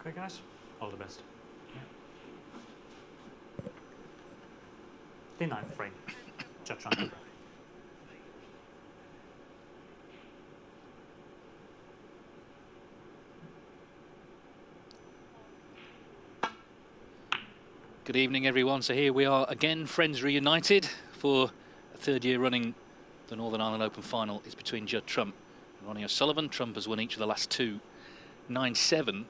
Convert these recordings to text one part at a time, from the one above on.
Okay, guys, all the best. The 9th frame, Judd Trump. Good evening, everyone. So here we are again, friends reunited for a 3rd year running. The Northern Ireland Open final is between Judd Trump and Ronnie O'Sullivan. Trump has won each of the last two, 9-7.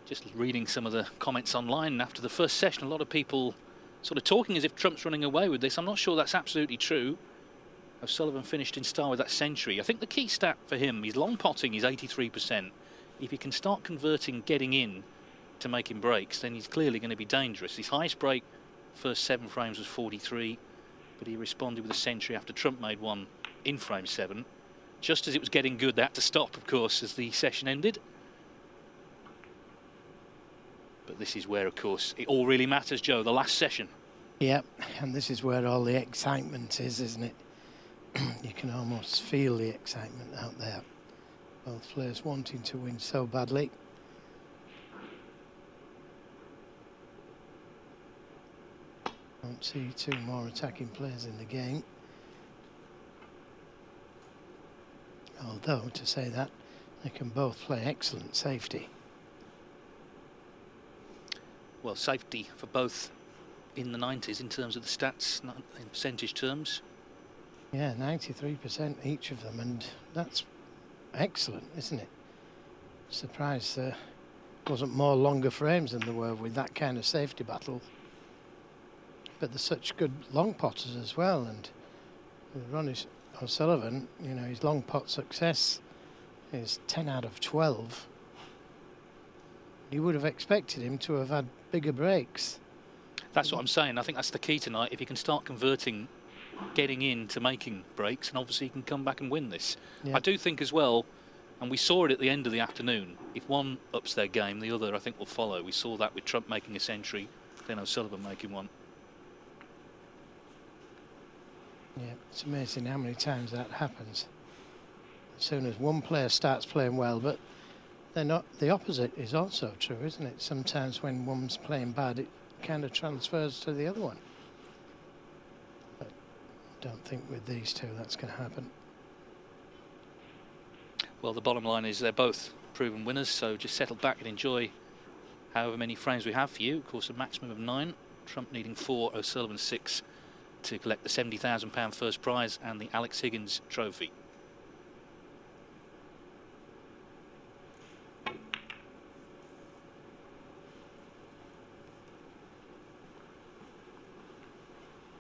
Just reading some of the comments online after the first session, a lot of people sort of talking as if Trump's running away with this. I'm not sure that's absolutely true. O'Sullivan finished in style with that century. I think the key stat for him, his long potting is 83%. If he can start converting, getting in to making breaks, then he's clearly going to be dangerous. His highest break first 7 frames was 43, but he responded with a century after Trump made one in frame 7. Just as it was getting good, they had to stop, of course, as the session ended. But this is where, of course, it all really matters, Joe, the last session. Yep, and this is where all the excitement is, isn't it? You can almost feel the excitement out there. Both players wanting to win so badly. Don't see 2 more attacking players in the game. Although, to say that, they can both play excellent safety. Well, safety for both in the 90s in terms of the stats, not in percentage terms. Yeah, 93% each of them, and that's excellent, isn't it? Surprised there wasn't more longer frames than there were with that kind of safety battle. But they're such good long potters as well, and with Ronnie O'Sullivan, you know, his long pot success is 10 out of 12. You would have expected him to have had bigger breaks. That's what I'm saying. I think that's the key tonight. If he can start converting, getting into making breaks, and obviously he can come back and win this. Yep. I do think as well, and we saw it at the end of the afternoon, if one ups their game, the other I think will follow. We saw that with Trump making a century, then O'Sullivan making one. Yeah, it's amazing how many times that happens. As soon as one player starts playing well, but they're not. The opposite is also true, isn't it? Sometimes when one's playing bad, it kind of transfers to the other one. But I don't think with these two that's going to happen. Well, the bottom line is they're both proven winners, so just settle back and enjoy however many frames we have for you. Of course, a maximum of 9. Trump needing 4, O'Sullivan 6 to collect the £70,000 first prize and the Alex Higgins trophy.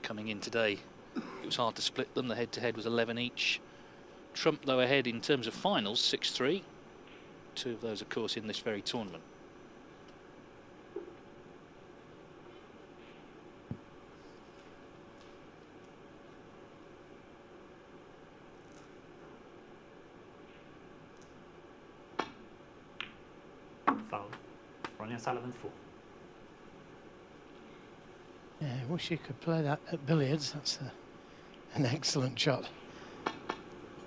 Coming in today, it was hard to split them. The head-to-head was 11 each. Trump, though, ahead in terms of finals, 6-3. 2 of those, of course, in this very tournament. Foul. Ronnie O'Sullivan 4. Yeah, I wish you could play that at billiards. That's an excellent shot.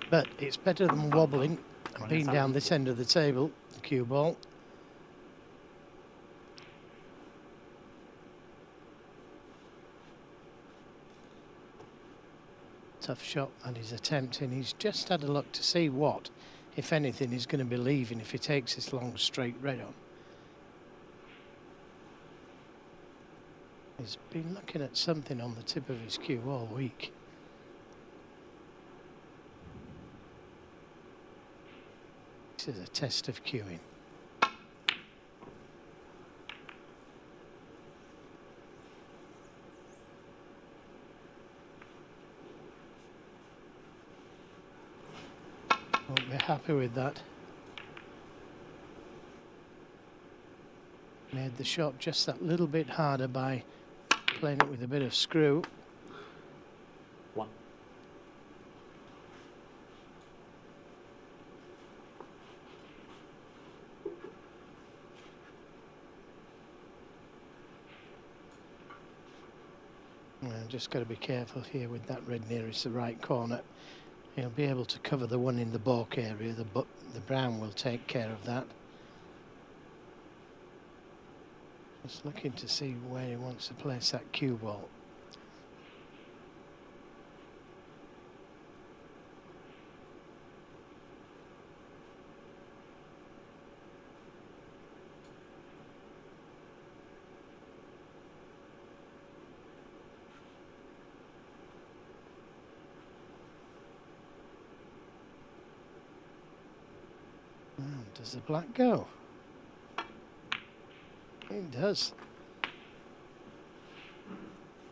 But it's better than wobbling and being down this end of the table, the cue ball. Tough shot that he's attempting. He's just had a look to see what, if anything, he's going to be leaving if he takes this long straight red on. He's been looking at something on the tip of his cue all week. This is a test of cueing. Won't be happy with that. Made the shot just that little bit harder by playing it with a bit of screw. 1. Just got to be careful here with that red nearest the right corner. He'll be able to cover the one in the baulk area. The brown will take care of that. Just looking to see where he wants to place that cue ball. Does the black go? It does.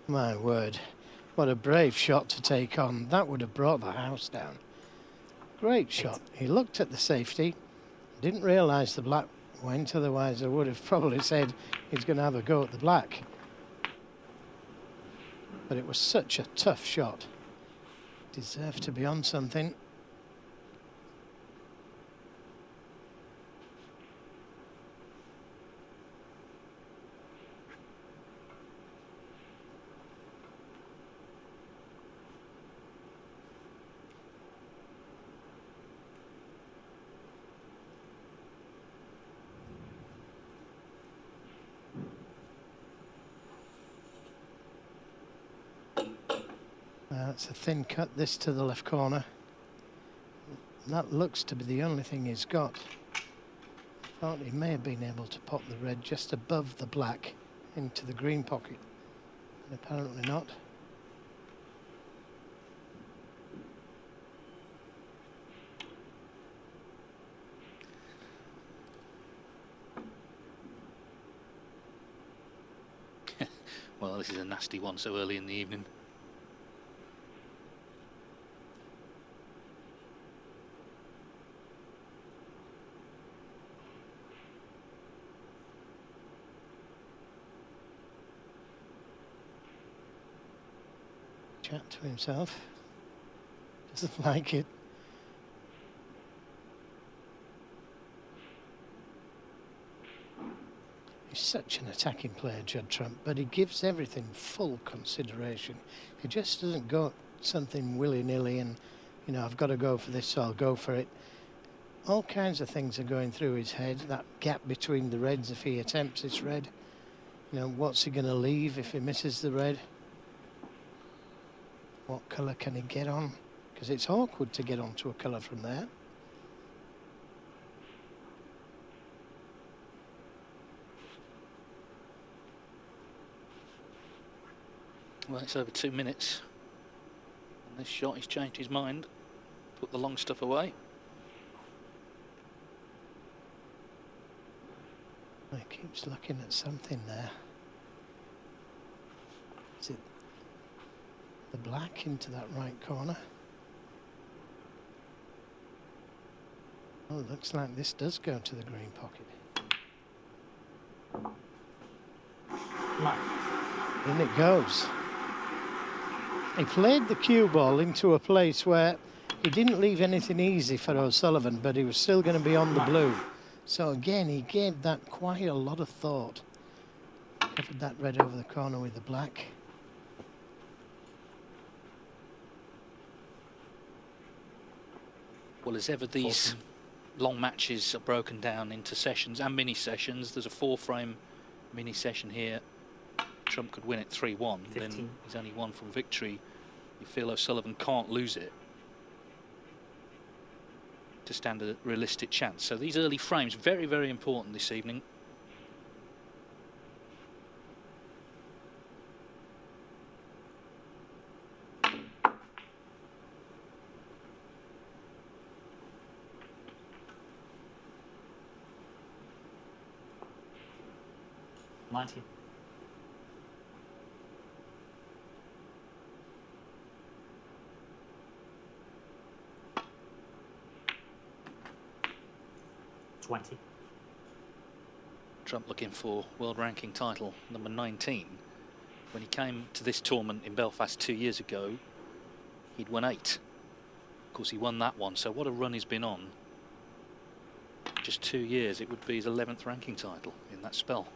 My word, what a brave shot to take on. That would have brought the house down. Great shot. He looked at the safety, didn't realise the black went, otherwise I would have probably said he's going to have a go at the black. But it was such a tough shot. Deserved to be on something. That's a thin cut, this to the left corner. That looks to be the only thing he's got. Thought he may have been able to pop the red just above the black into the green pocket. But apparently not. Well, this is a nasty one so early in the evening. Chat to himself. Doesn't like it. He's such an attacking player, Judd Trump, but he gives everything full consideration. He just doesn't go something willy-nilly and, you know, I've got to go for this, so I'll go for it. All kinds of things are going through his head. That gap between the reds if he attempts this red. You know, what's he going to leave if he misses the red? What colour can he get on? Because it's awkward to get onto a colour from there. Well, it's over 2 minutes. And this shot, he's changed his mind. Put the long stuff away. He keeps looking at something there. Is it the black into that right corner? Oh, it looks like this does go to the green pocket. In it goes. He played the cue ball into a place where he didn't leave anything easy for O'Sullivan, but he was still going to be on the blue. So again, he gave that quite a lot of thought. Covered that red over the corner with the black. Well, as ever, these long matches are broken down into sessions and mini sessions. There's a 4-frame mini session here. Trump could win it 3-1. Then he's only one from victory. You feel O'Sullivan can't lose it to stand a realistic chance. So these early frames, very, very important this evening. $90. $20. Trump looking for world ranking title number 19. When he came to this tournament in Belfast 2 years ago, he'd won 8. Of course, he won that one, so what a run he's been on. Just 2 years, it would be his 11th ranking title in that spell.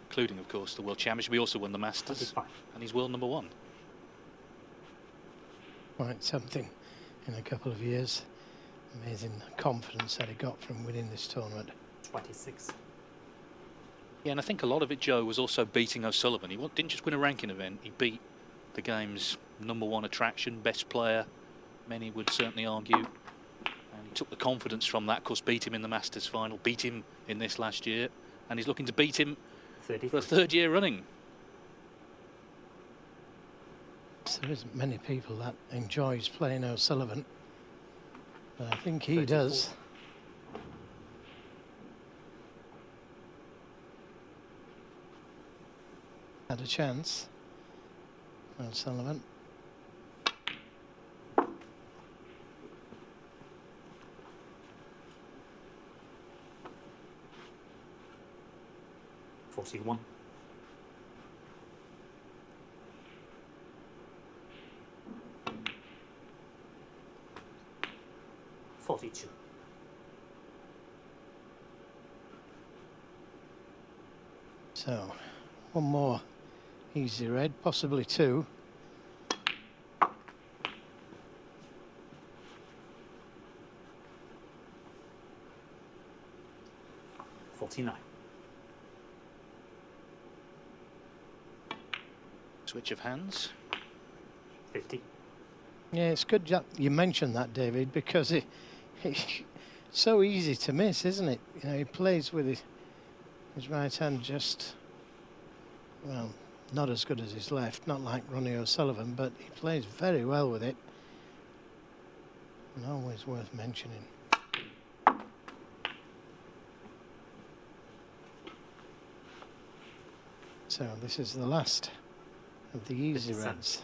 Including, of course, the World Championship. He also won the Masters, and he's world number 1. Quite something in a couple of years. Amazing confidence that he got from winning this tournament. 26. Yeah, and I think a lot of it, Joe, was also beating O'Sullivan. He didn't just win a ranking event, he beat the game's #1 attraction, best player, many would certainly argue. And he took the confidence from that, of course, beat him in the Masters final, beat him in this last year, and he's looking to beat him for a 3rd year running. There isn't many people that enjoys playing O'Sullivan, but I think he 34. does. Had a chance, O'Sullivan. '41. '42. So, one more easy red, possibly two. '49. Switch of hands. 50. Yeah, it's good you mentioned that, David, because it's so easy to miss, isn't it? You know, he plays with his right hand just, well, not as good as his left, not like Ronnie O'Sullivan, but he plays very well with it. And always worth mentioning. So this is the last of the easy 50 reds. cents.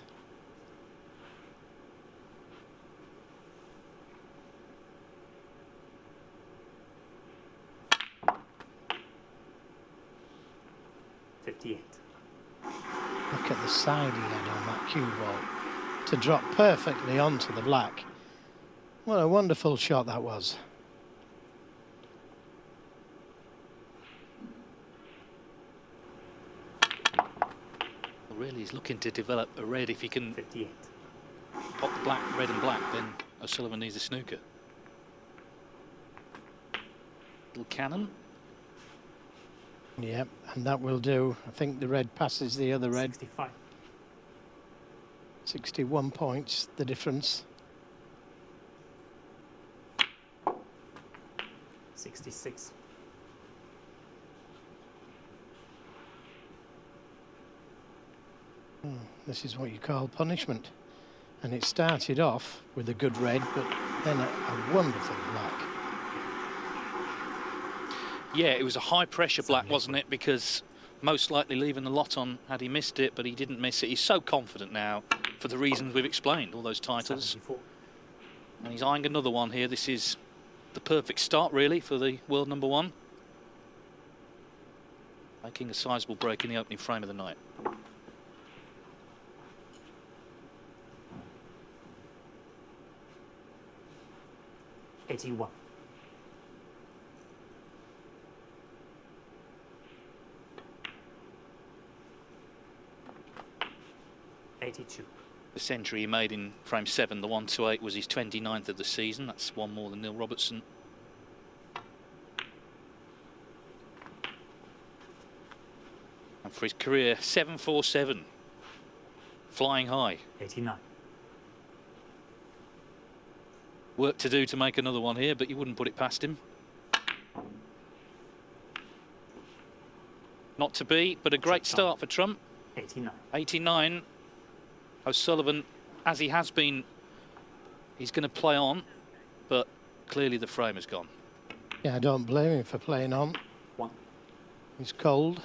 '58. Look at the side he had on that cue ball to drop perfectly onto the black. What a wonderful shot that was. Well, really, he's looking to develop a red. If he can 58. pop the black, red and black, then O'Sullivan needs a snooker. Little cannon. Yep, and that will do. I think the red passes the other red. 65. 61 points, the difference. 66. This is what you call punishment. And it started off with a good red, but then a wonderful black. Yeah, it was a high pressure black, wasn't it? Because most likely leaving the lot on had he missed it, but he didn't miss it. He's so confident now for the reasons we've explained, all those titles. 74. And he's eyeing another one here. This is the perfect start, really, for the world #1. Making a sizable break in the opening frame of the night. '81. '82. The century he made in frame 7, the 128, was his 29th of the season. That's one more than Neil Robertson. And for his career, 747. Flying high. 89. Work to do to make another one here, but you wouldn't put it past him. Not to be, but a great start for Trump. 89. 89. O'Sullivan, as he has been, he's going to play on, but clearly the frame has gone. Yeah, I don't blame him for playing on. 1. He's cold.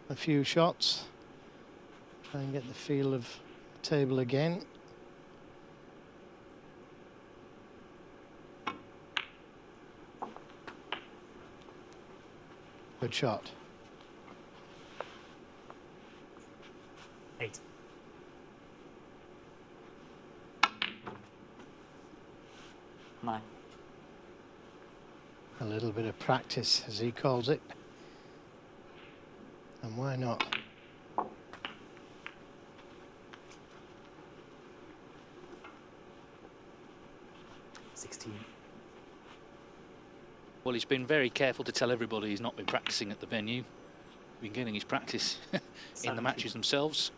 A few shots. Try and get the feel of the table again. Good shot. 8. Nine. A little bit of practice, as he calls it. And why not? 16. Well, he's been very careful to tell everybody he's not been practicing at the venue. He's been getting his practice in the matches themselves.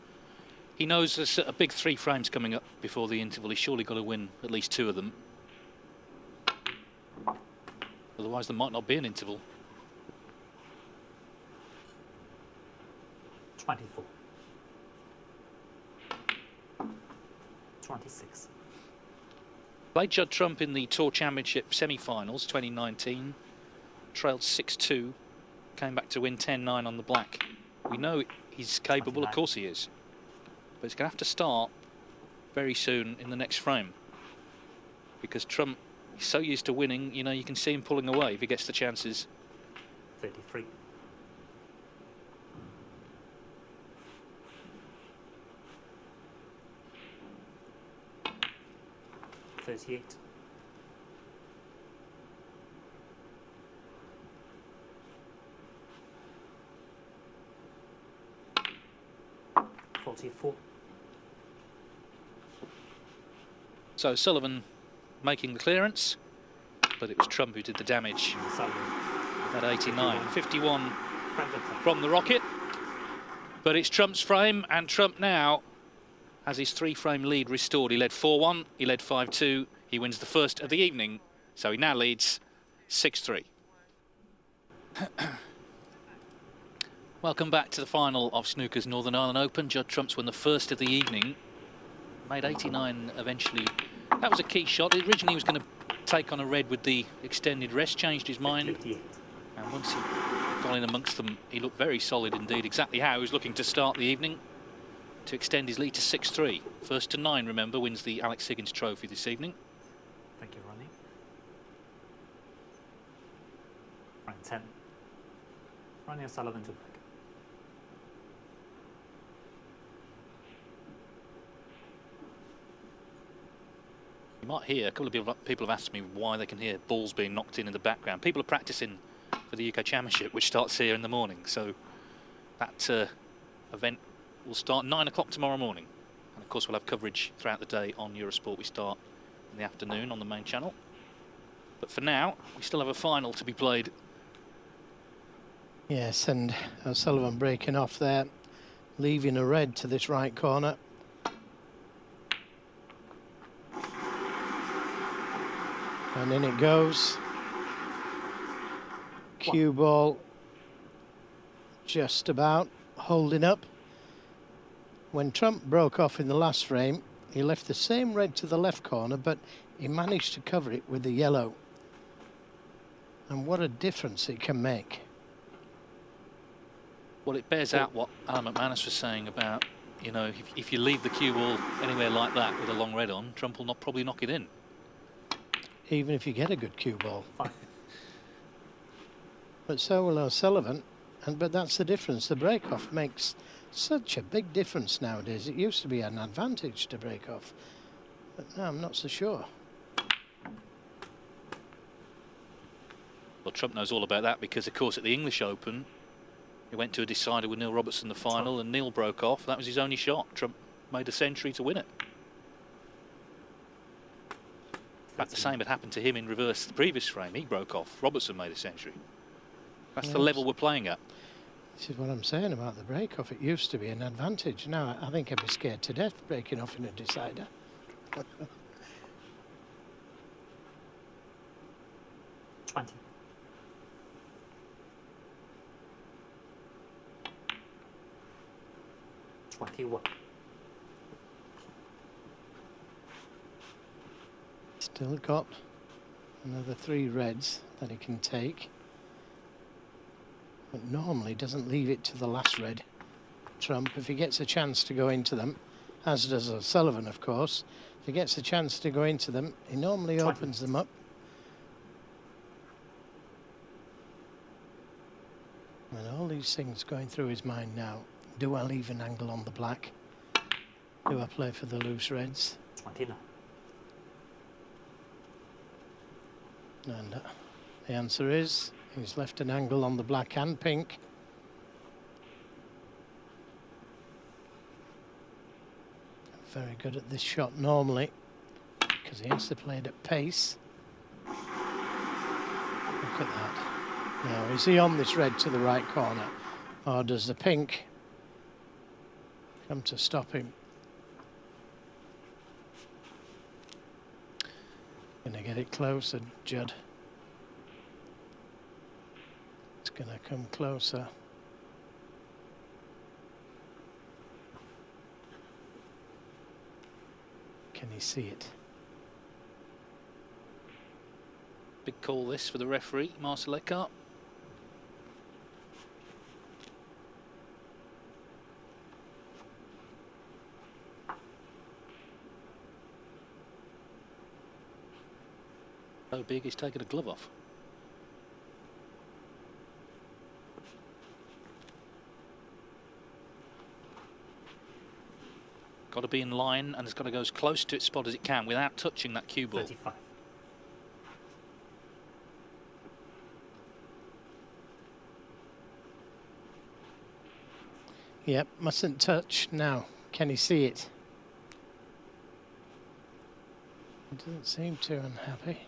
He knows there's a big 3 frames coming up before the interval. He's surely got to win at least 2 of them. Otherwise, there might not be an interval. 24. 26. Played Judd Trump in the Tour Championship semi-finals 2019. Trailed 6-2. Came back to win 10-9 on the black. We know he's capable, 29. of course he is. But he's going to have to start very soon in the next frame. Because Trump is so used to winning, you know, you can see him pulling away if he gets the chances. 33. 38. 44. So Sullivan making the clearance, but it was Trump who did the damage at 89. 51 from the rocket, but it's Trump's frame, and Trump now has his 3-frame lead restored. He led 4-1, he led 5-2, he wins the first of the evening, so he now leads 6-3. Welcome back to the final of Snooker's Northern Ireland Open. Judd Trump's won the first of the evening. Made 89 eventually. That was a key shot. Originally he was going to take on a red with the extended rest, changed his mind. 58. And once he got in amongst them, he looked very solid indeed. Exactly how he was looking to start the evening, to extend his lead to 6-3. First to 9, remember, wins the Alex Higgins Trophy this evening. Thank you, Ronnie. Right, 10. Ronnie O'Sullivan to black. You might hear, a couple of people have asked me why they can hear balls being knocked in the background. People are practicing for the UK Championship, which starts here in the morning. So that event will start 9 o'clock tomorrow morning. And of course we'll have coverage throughout the day on Eurosport. We start in the afternoon on the main channel. But for now, we still have a final to be played. Yes, and O'Sullivan breaking off there, leaving a red to this right corner. And in it goes. Cue ball just about holding up. When Trump broke off in the last frame, he left the same red to the left corner, but he managed to cover it with the yellow. And what a difference it can make. Well, it bears out what Alan McManus was saying about, you know, if you leave the cue ball anywhere like that with a long red on, Trump will probably knock it in. Even if you get a good cue ball. Fine. But so will O'Sullivan, but that's the difference. The break-off makes such a big difference nowadays. It used to be an advantage to break off, but now I'm not so sure. Well, Trump knows all about that because, of course, at the English Open, he went to a decider with Neil Robertson in the final, and Neil broke off. That was his only shot. Trump made a century to win it. In fact, the same had happened to him in reverse the previous frame. He broke off. Robertson made a century. That's the level we're playing at. This is what I'm saying about the break-off. It used to be an advantage. Now I think I'd be scared to death breaking off in a decider. 20. 21. Still got another 3 reds that he can take. But normally doesn't leave it to the last red. Trump, if he gets a chance to go into them, as does O'Sullivan, of course, if he gets a chance to go into them, he normally opens them up. And all these things going through his mind now. Do I leave an angle on the black? Do I play for the loose reds? 29. And the answer is he's left an angle on the black and pink. Very good at this shot normally, because he has to play it at pace. at that. Now, is he on this red to the right corner? Or does the pink come to stop him? Gonna get it closer, Judd. It's gonna come closer. Can he see it? Big call this for the referee, Marcel Eckhart. So big, he's taken a glove off. Got to be in line, and it's got to go as close to its spot as it can without touching that cue ball. 35. Yep, mustn't touch. Now, can he see it? He doesn't seem too unhappy.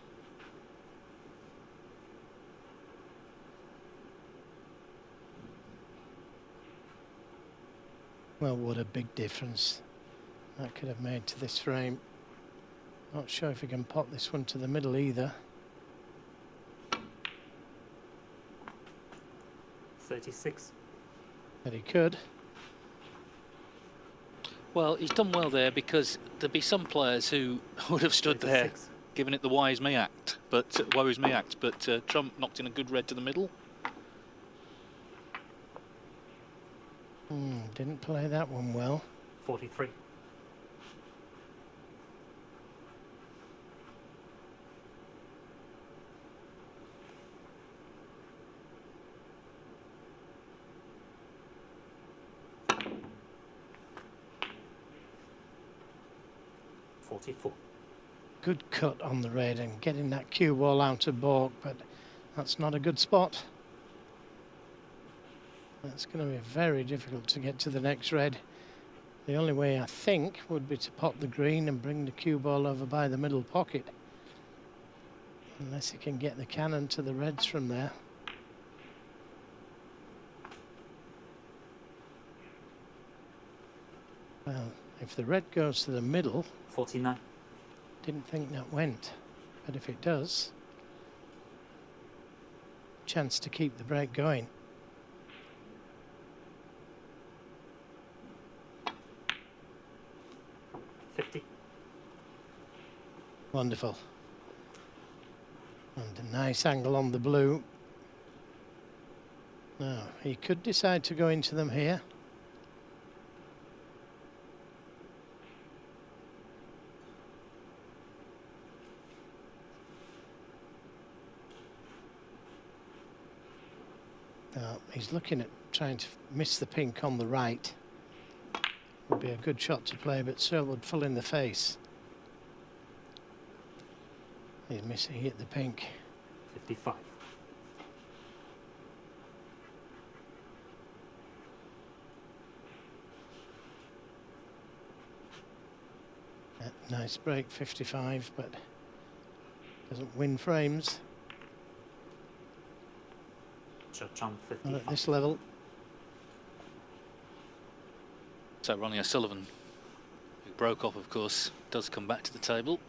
Well, what a big difference that could have made to this frame. Not sure if he can pop this one to the middle either. 36. But he could. Well, he's done well there, because there'd be some players who would have stood there 36. giving it the woes me act, but Trump knocked in a good red to the middle. Didn't play that one well. 43. Good cut on the red and getting that cue ball out of balk, but that's not a good spot. That's going to be very difficult to get to the next red. The only way, I think, would be to pop the green and bring the cue ball over by the middle pocket. Unless he can get the cannon to the reds from there. Well, if the red goes to the middle... 49. Didn't think that went, but if it does, chance to keep the break going. Wonderful. And a nice angle on the blue. Now, he could decide to go into them here. He's looking at trying to miss the pink on the right. Would be a good shot to play, but still would full in the face. He's missing, he hit the pink. 55. Nice break, 55, but doesn't win frames. Judd, 55. Not at this level. So Ronnie O'Sullivan, who broke off, of course, does come back to the table.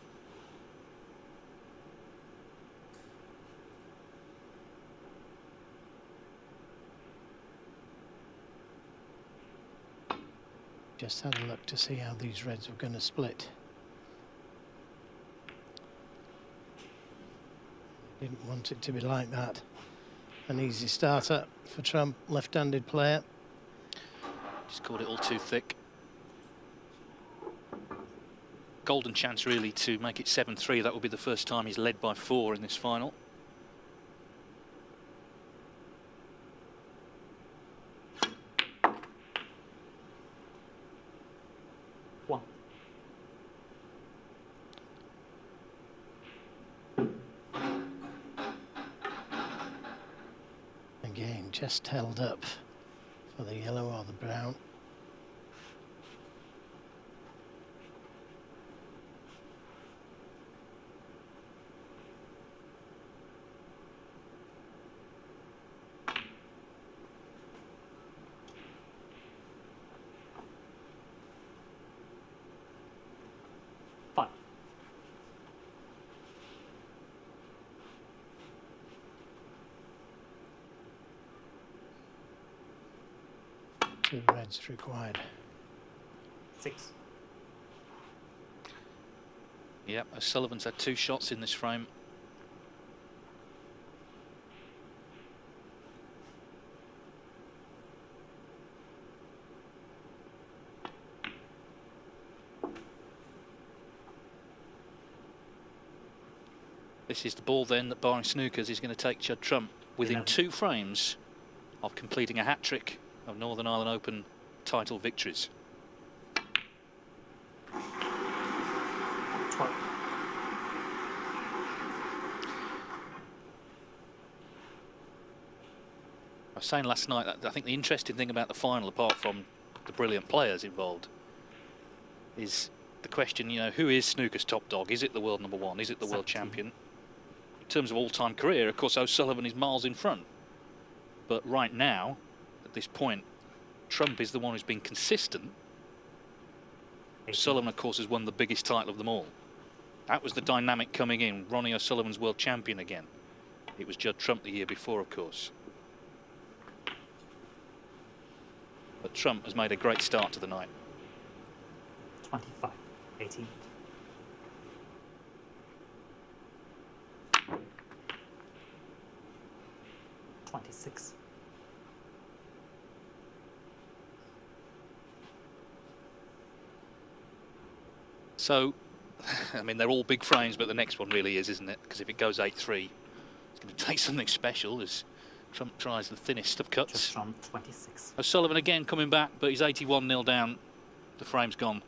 Just had a look to see how these reds were going to split. Didn't want it to be like that. An easy starter for Trump, left-handed player. Just caught it all too thick. Golden chance really to make it 7-3. That will be the first time he's led by 4 in this final. Again, just held up for the yellow or the brown. 2 reds required. 6. Yep, O'Sullivan's had 2 shots in this frame. This is the ball then that, barring snookers, is going to take Judd Trump within 11. 2 frames of completing a hat-trick of Northern Ireland Open title victories. 12. I was saying last night that I think the interesting thing about the final, apart from the brilliant players involved, is the question, you know, who is snooker's top dog? Is it the world number 1? Is it the world 17. champion? In terms of all-time career, of course, O'Sullivan is miles in front. But right now, at this point, Trump is the one who's been consistent. 18. O'Sullivan, of course, has won the biggest title of them all. That was the dynamic coming in. Ronnie O'Sullivan's world champion again. It was Judd Trump the year before, of course. But Trump has made a great start to the night. 25. 18. 26. So, I mean, they're all big frames, but the next one really is, isn't it? Because if it goes 8-3, it's going to take something special as Trump tries the thinnest of cuts. Just from 26. O'Sullivan again coming back, but he's 81-0 down. The frame's gone.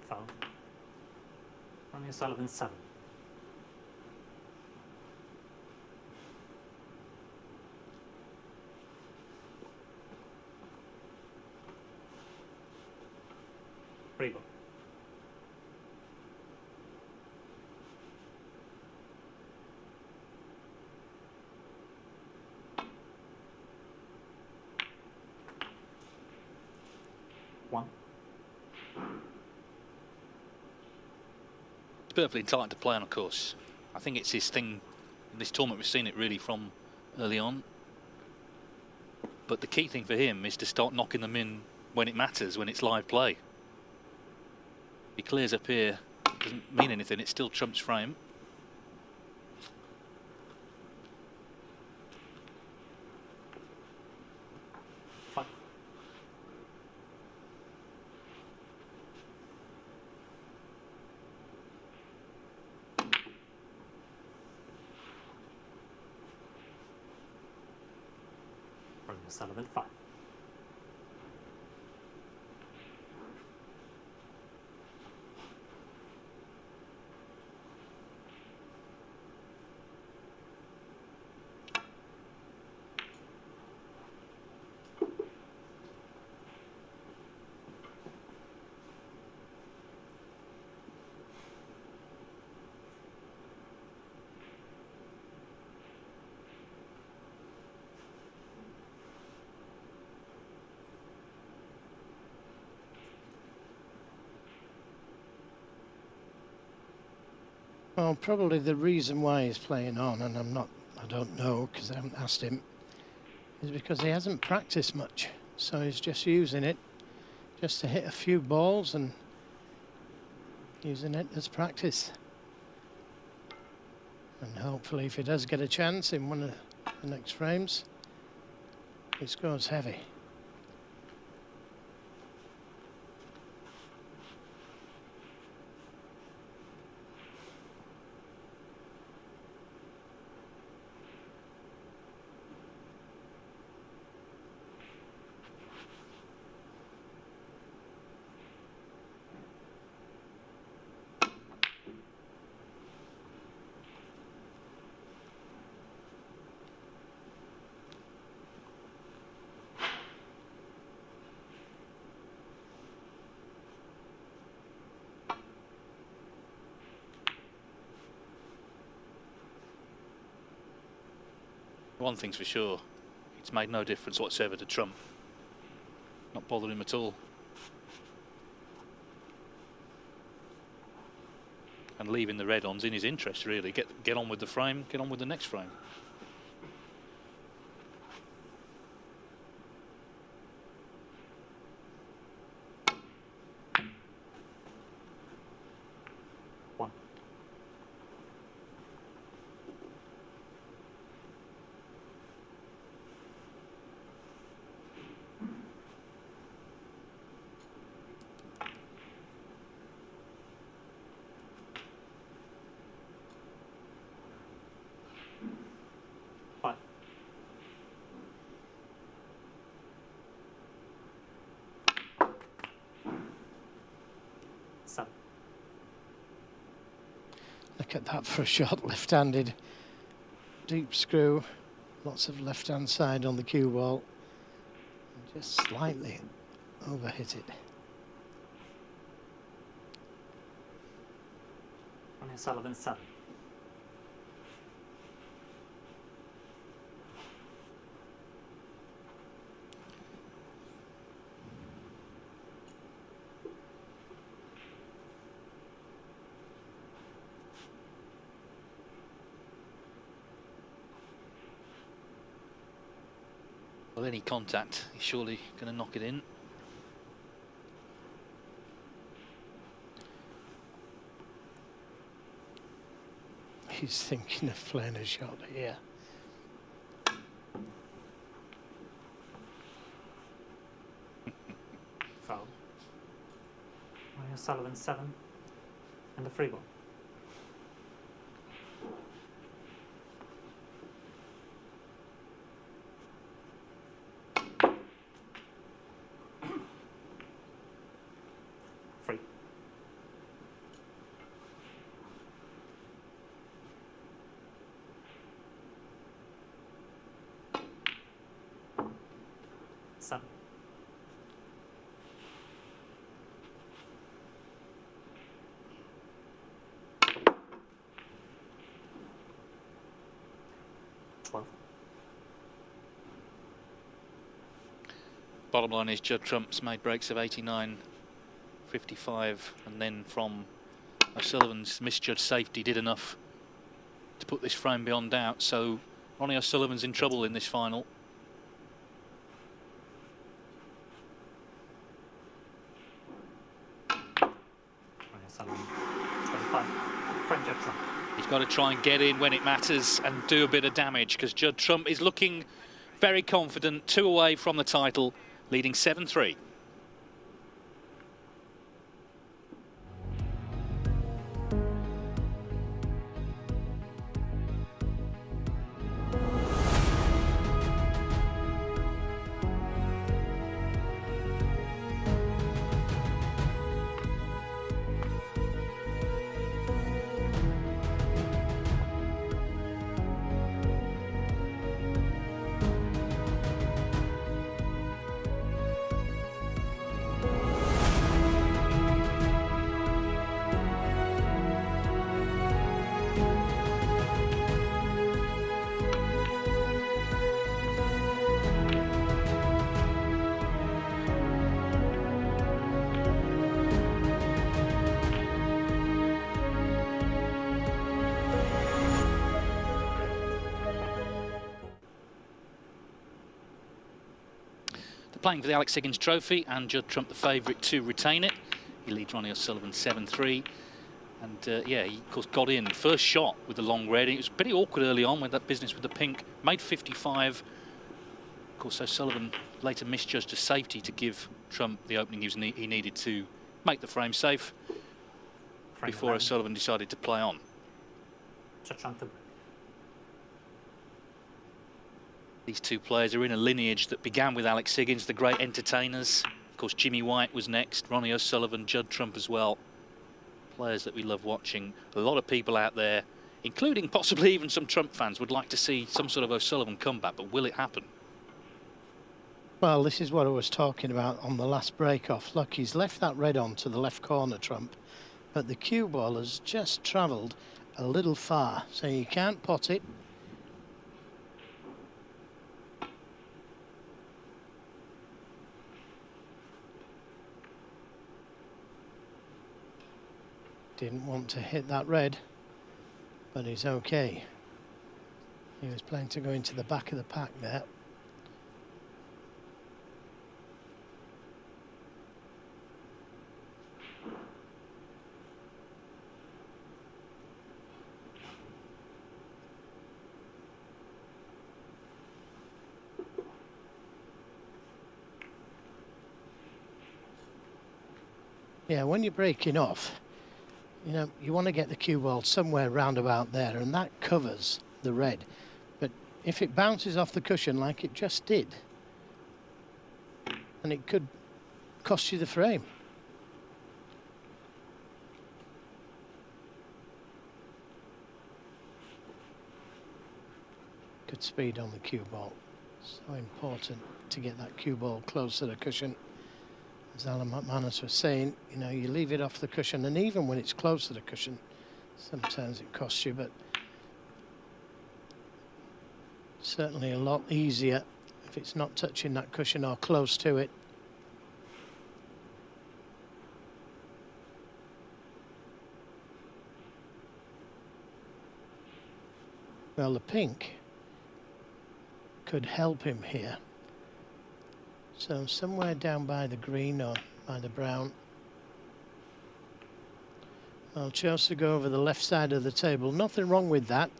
Foul. Ronnie O'Sullivan 7. Free ball. One. He's perfectly entitled to play on, of course. I think it's his thing in this tournament. We've seen it really from early on. But the key thing for him is to start knocking them in when it matters, when it's live play. He clears up here, doesn't mean anything, it's still Trump's frame. Five. Ronnie O'Sullivan 5. Well, probably the reason why he's playing on, and I don't know because I haven't asked him, is because he hasn't practiced much. So he's just using it just to hit a few balls and using it as practice. And hopefully if he does get a chance in one of the next frames, he scores heavy. One thing's for sure, it's made no difference whatsoever to Trump. Not bothering him at all. And leaving the red-ons in his interest, really. Get on with the frame, get on with the next frame. One. Five. Seven. Look at that for a shot, left-handed. Deep screw, lots of left-hand side on the cue ball. Just slightly overhit it. Ronnie O'Sullivan, 7. Well, any contact, he's surely going to knock it in. He's thinking of playing a shot here. Foul. Ronnie O'Sullivan, 7. And a free ball. Free. Seven. Bottom line is Judd Trump's made breaks of 89, 55, and then from O'Sullivan's misjudged safety did enough to put this frame beyond doubt. So Ronnie O'Sullivan's in trouble in this final. Ronnie O'Sullivan, 25. Friend Judd Trump. He's got to try and get in when it matters and do a bit of damage, because Judd Trump is looking very confident, 2 away from the title, leading 7-3. Playing for the Alex Higgins Trophy, and Judd Trump the favourite to retain it. He leads Ronnie O'Sullivan 7-3. And yeah, he of course got in first shot with the long red. It was pretty awkward early on with that business with the pink. Made 55. Of course, O'Sullivan later misjudged a safety to give Trump the opening he needed to make the frame safe before O'Sullivan decided to play on. Judd Trump. These two players are in a lineage that began with Alex Higgins, the great entertainers. Of course, Jimmy White was next, Ronnie O'Sullivan, Judd Trump as well. Players that we love watching. A lot of people out there, including possibly even some Trump fans, would like to see some sort of O'Sullivan comeback, but will it happen? Well, this is what I was talking about on the last break-off. Look, he's left that red on to the left corner, Trump, but the cue ball has just travelled a little far, so you can't pot it. Didn't want to hit that red, but he's okay. He was playing to go into the back of the pack there. Yeah, when you're breaking off, you know, you want to get the cue ball somewhere round about there, and that covers the red. But if it bounces off the cushion like it just did, then it could cost you the frame. Good speed on the cue ball. So important to get that cue ball close to the cushion. As Alan McManus was saying, you know, you leave it off the cushion, and even when it's close to the cushion, sometimes it costs you, but certainly a lot easier if it's not touching that cushion or close to it. Well, the pink could help him here. So somewhere down by the green or by the brown. I'll chose to go over the left side of the table. Nothing wrong with that,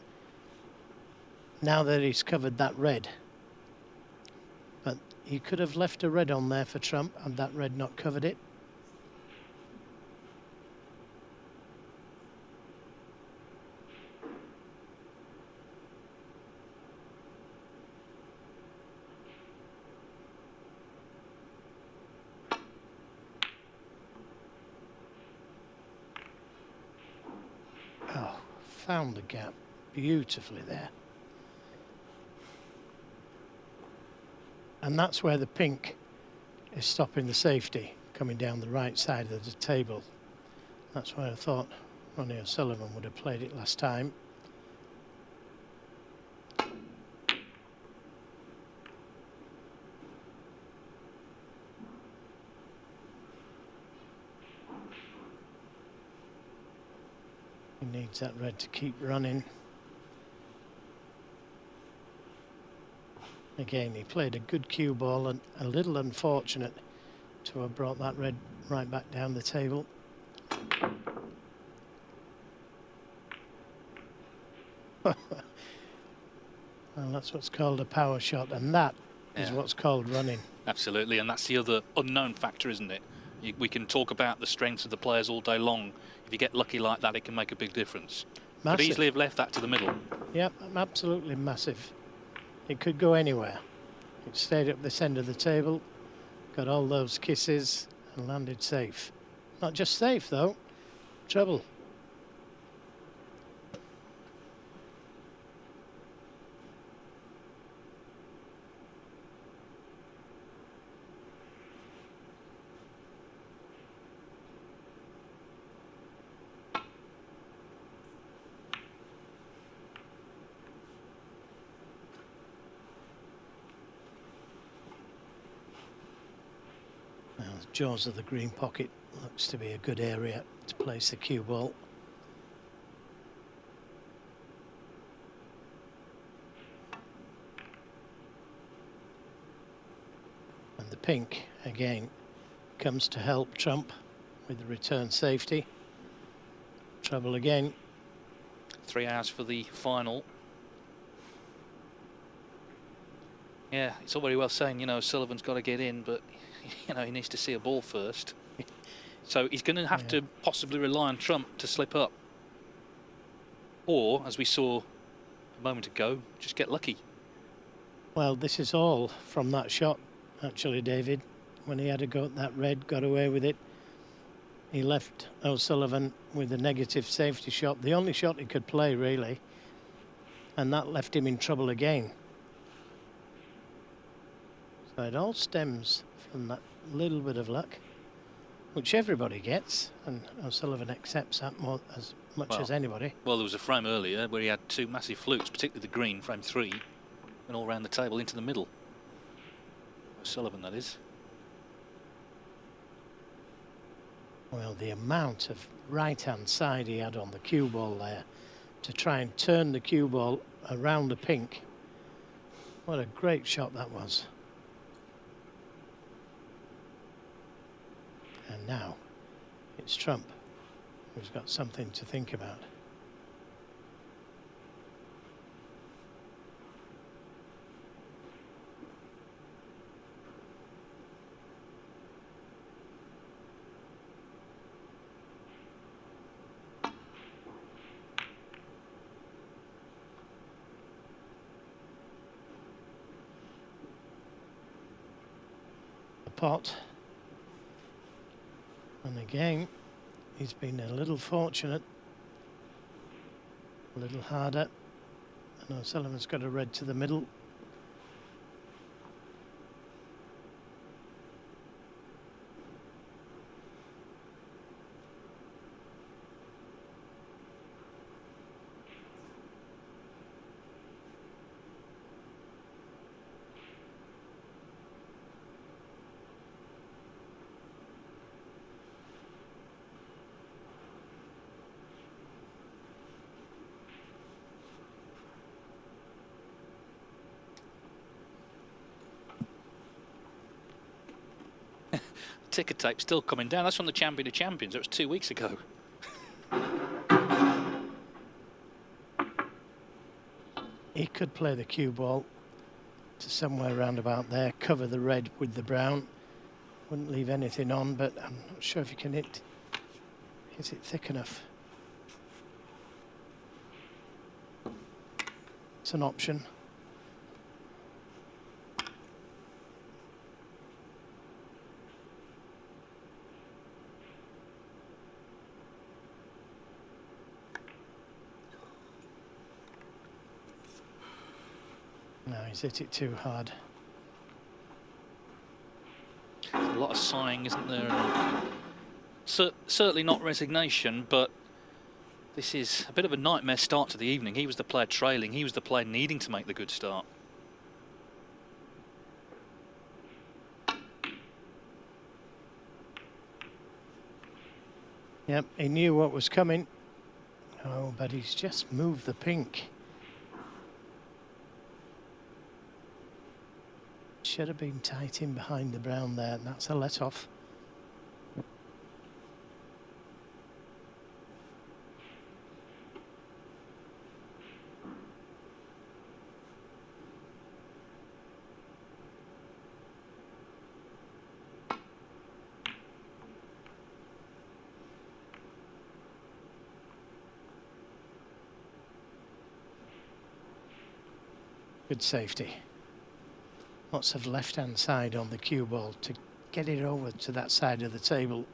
now that he's covered that red. But he could have left a red on there for trump, and that red not covered it. Found the gap beautifully there. And that's where the pink is stopping the safety, coming down the right side of the table. That's where I thought Ronnie O'Sullivan would have played it last time. He needs that red to keep running. Again, he played a good cue ball, and a little unfortunate to have brought that red right back down the table. Well, that's what's called a power shot, and that is what's called running. Absolutely, and that's the other unknown factor, isn't it? We can talk about the strengths of the players all day long. If you get lucky like that, it can make a big difference. Massive. Could easily have left that to the middle. Yep, absolutely massive. It could go anywhere. It stayed up this end of the table, got all those kisses, and landed safe. Not just safe, though. Trouble. Jaws of the green pocket looks to be a good area to place the cue ball. And the pink again comes to help trump with the return safety. Trouble again. 3 hours for the final. Yeah, it's all very well saying, you know, Sullivan's got to get in, but you know, he needs to see a ball first. So he's going to have to possibly rely on trump to slip up. Or, as we saw a moment ago, just get lucky. Well, this is all from that shot, actually, David. When he had a go at that red, got away with it. He left O'Sullivan with a negative safety shot, the only shot he could play, really. And that left him in trouble again. So it all stems from that little bit of luck, which everybody gets, and O'Sullivan accepts that more as much as anybody. Well, there was a frame earlier where he had 2 massive flukes, particularly the green, frame 3, and all round the table into the middle. O'Sullivan, that is. Well, the amount of right-hand side he had on the cue ball there to try and turn the cue ball around the pink. What a great shot that was. And now it's Trump who's got something to think about. Pot, and again he's been a little fortunate, a little harder, and O'Sullivan's got a red to the middle. Ticker tape still coming down. That's from the Champion of Champions. That was 2 weeks ago. He could play the cue ball to somewhere round about there, cover the red with the brown. Wouldn't leave anything on, but I'm not sure if he can hit it thick enough. It's an option. No, he's hit it too hard. There's a lot of sighing, isn't there? And certainly not resignation, but this is a bit of a nightmare start to the evening. He was the player trailing. He was the player needing to make the good start. Yep, he knew what was coming. Oh, but he's just moved the pink. Should have been tight in behind the brown there, and that's a let-off. Good safety. Lots of left-hand side on the cue ball to get it over to that side of the table.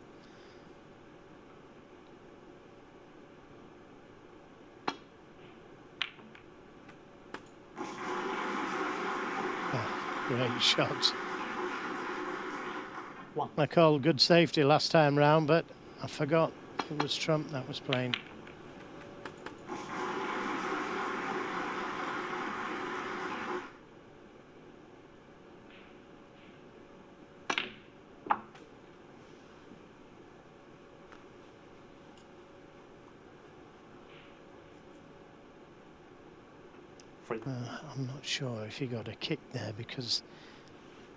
Oh, great shot. One. I called good safety last time round, but I forgot it was Trump that was playing. I'm not sure if he got a kick there, because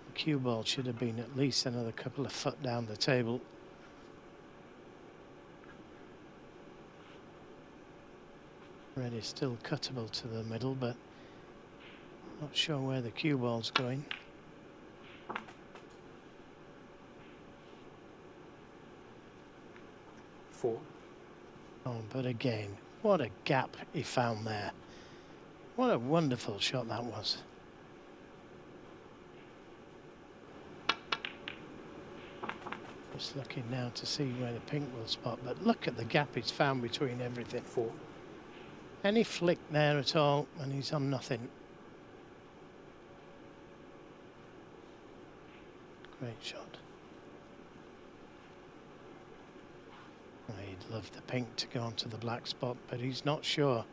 the cue ball should have been at least another couple of foot down the table. Red is still cuttable to the middle, but not sure where the cue ball's going. Four. Oh, but again, what a gap he found there. What a wonderful shot that was. Just looking now to see where the pink will spot, but look at the gap he's found between everything. Four. Any flick there at all, and he's on nothing. Great shot. Oh, he'd love the pink to go onto the black spot, but he's not sure.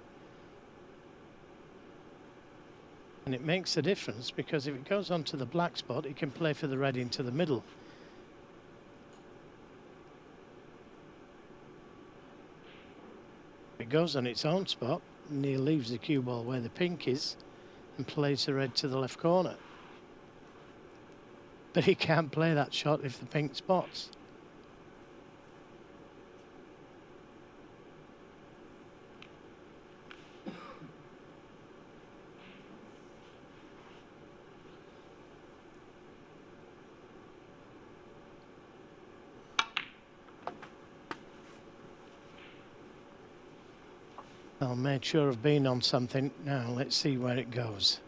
And it makes a difference, because if it goes onto the black spot, he can play for the red into the middle. It goes on its own spot, and he leaves the cue ball where the pink is and plays the red to the left corner. But he can't play that shot if the pink spots. I'll make sure of being on something. Now let's see where it goes.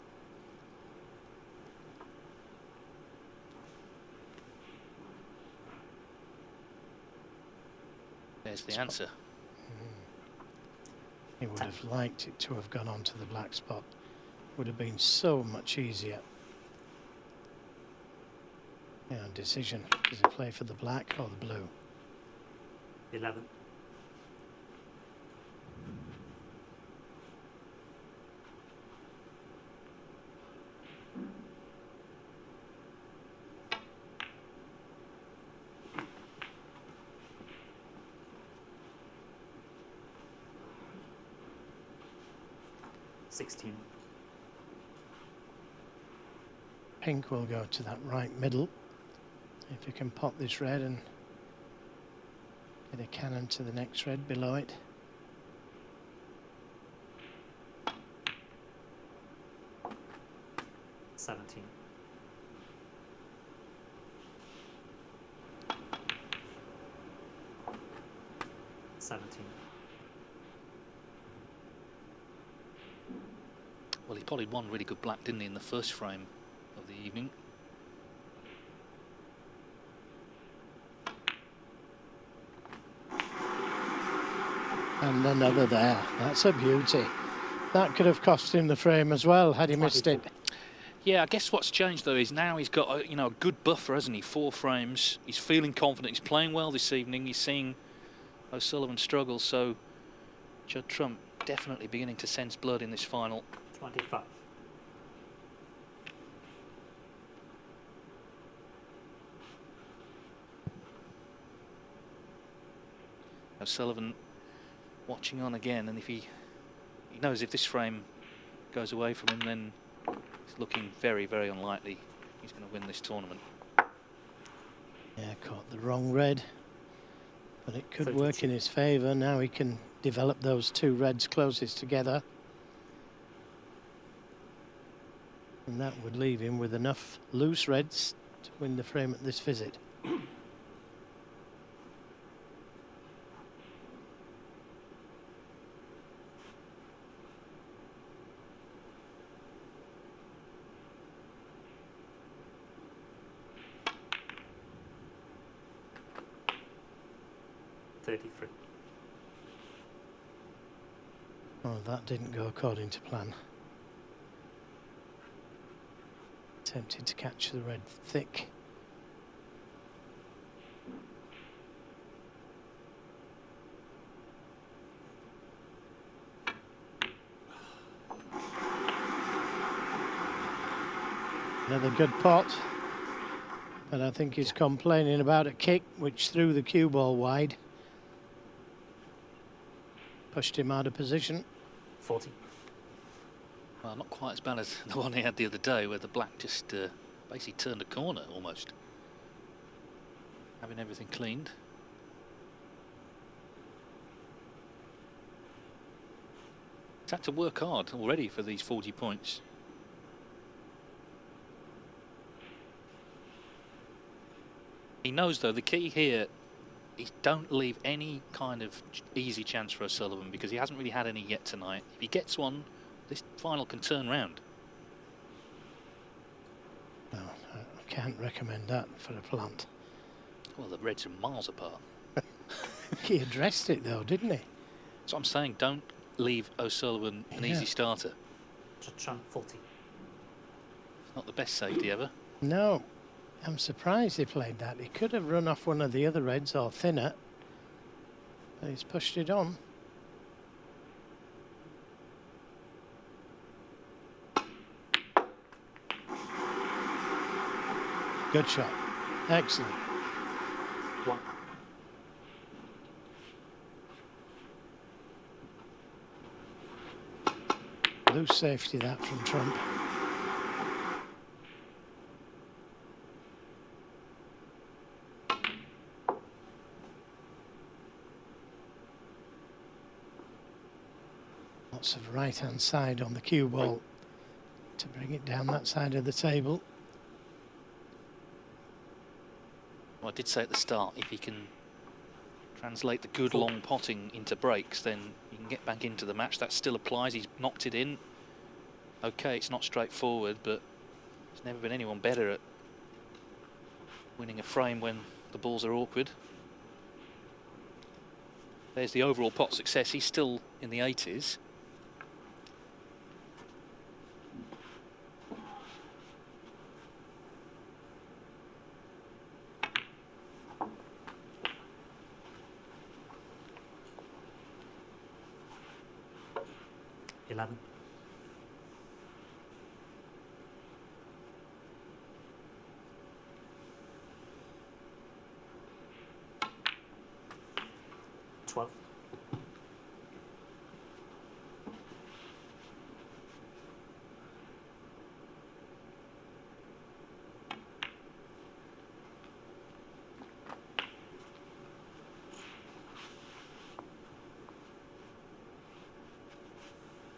There's the answer. He would have liked it to have gone onto the black spot. Would have been so much easier. Yeah, decision. Does he play for the black or the blue? 11. Pink will go to that right middle. If you can pop this red and get a cannon to the next red below it. $17. Well, he potted one really good black, didn't he, in the first frame of the evening. And another there. That's a beauty. That could have cost him the frame as well had he missed it. Yeah, I guess what's changed though is now he's got a good buffer, hasn't he? 4 frames. He's feeling confident. He's playing well this evening. He's seeing O'Sullivan struggle. So Judd Trump definitely beginning to sense blood in this final. 25. O'Sullivan watching on again, and if he knows if this frame goes away from him, then it's looking very, very unlikely he's going to win this tournament. Yeah, caught the wrong red, but it could 32. work in his favour. Now he can develop those 2 reds closest together. And that would leave him with enough loose reds to win the frame at this visit. Oh, that didn't go according to plan. Attempted to catch the red thick. Another good pot, but I think he's complaining about a kick which threw the cue ball wide. Pushed him out of position. 40. Well, not quite as bad as the one he had the other day, where the black just basically turned a corner almost. Having everything cleaned. He's had to work hard already for these 40 points. He knows, though, the key here is don't leave any kind of easy chance for O'Sullivan, because he hasn't really had any yet tonight. If he gets one, this final can turn round. No, I can't recommend that for a plant. Well, the reds are miles apart. He addressed it though, didn't he? So I'm saying don't leave O'Sullivan an easy starter. Trump 40. It's not the best safety ever. No, I'm surprised he played that. He could have run off one of the other reds or thinner, but he's pushed it on. Good shot. Excellent. 1. Loose safety that from Trump. Lots of right-hand side on the cue ball to bring it down that side of the table. Well, I did say at the start, if he can translate the good long potting into breaks, then you can get back into the match. That still applies. He's knocked it in. Okay, it's not straightforward, but there's never been anyone better at winning a frame when the balls are awkward. There's the overall pot success. He's still in the 80s. Eleven. Twelve.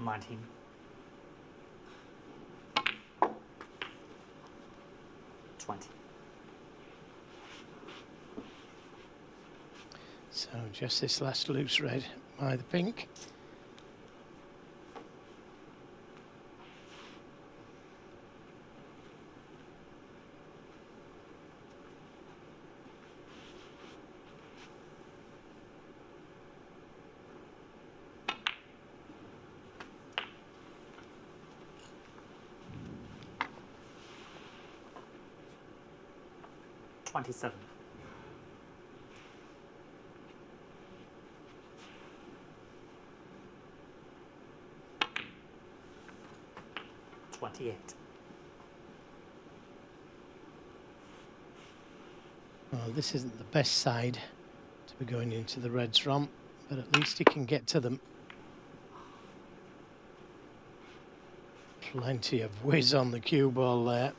19. 20. So just this last loose red by the pink. $27. 28. Well, this isn't the best side to be going into the reds from, but at least he can get to them. Plenty of whiz on the cue ball there.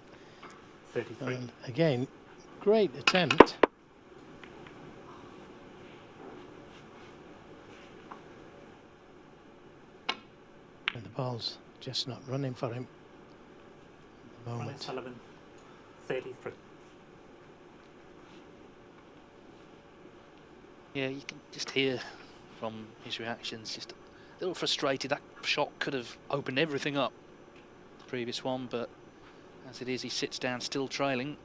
33. And again, great attempt. And the ball's just not running for him at the moment. Sullivan. 33. Yeah, you can just hear from his reactions, just a little frustrated. That shot could have opened everything up, the previous one, but as it is, he sits down still trailing.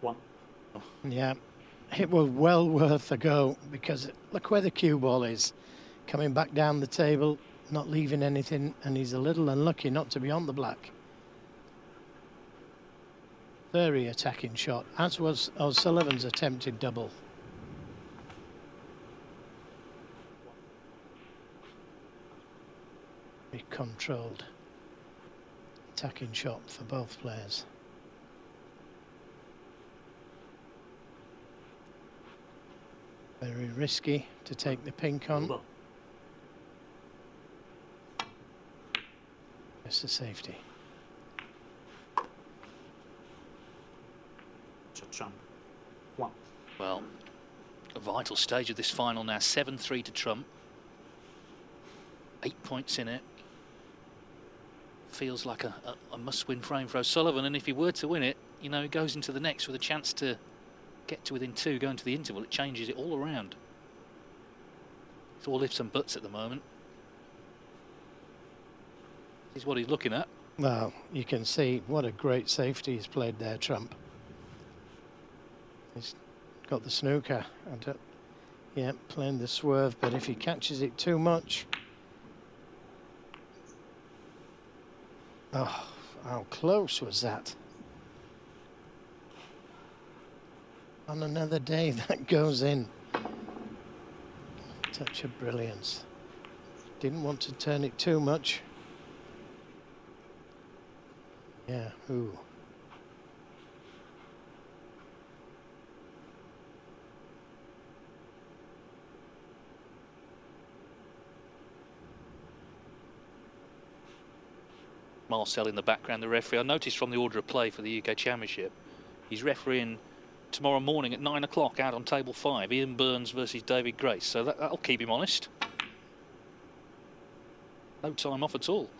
One. Yeah, it was well worth a go, because look where the cue ball is. Coming back down the table, not leaving anything, and he's a little unlucky not to be on the black. Very attacking shot, as was O'Sullivan's attempted double. Very controlled attacking shot for both players. Very risky to take the pink on. Well, Just a safety. Judd. 1. Well, a vital stage of this final now. 7-3 to Trump. 8 points in it. Feels like a must-win frame for O'Sullivan, and if he were to win it, you know, he goes into the next with a chance to get to within 2, go into the interval. It changes it all around. It's all ifs and buts at the moment. This is what he's looking at. Well, you can see what a great safety he's played there, Trump. He's got the snooker and yeah, playing the swerve, but if he catches it too much, oh, how close was that? On another day that goes in. Touch of brilliance. Didn't want to turn it too much. Yeah, ooh. Marcel in the background, the referee. I noticed from the order of play for the UK Championship, he's refereeing tomorrow morning at 9 o'clock out on table 5, Ian Burns versus David Grace. So that'll keep him honest. No time off at all.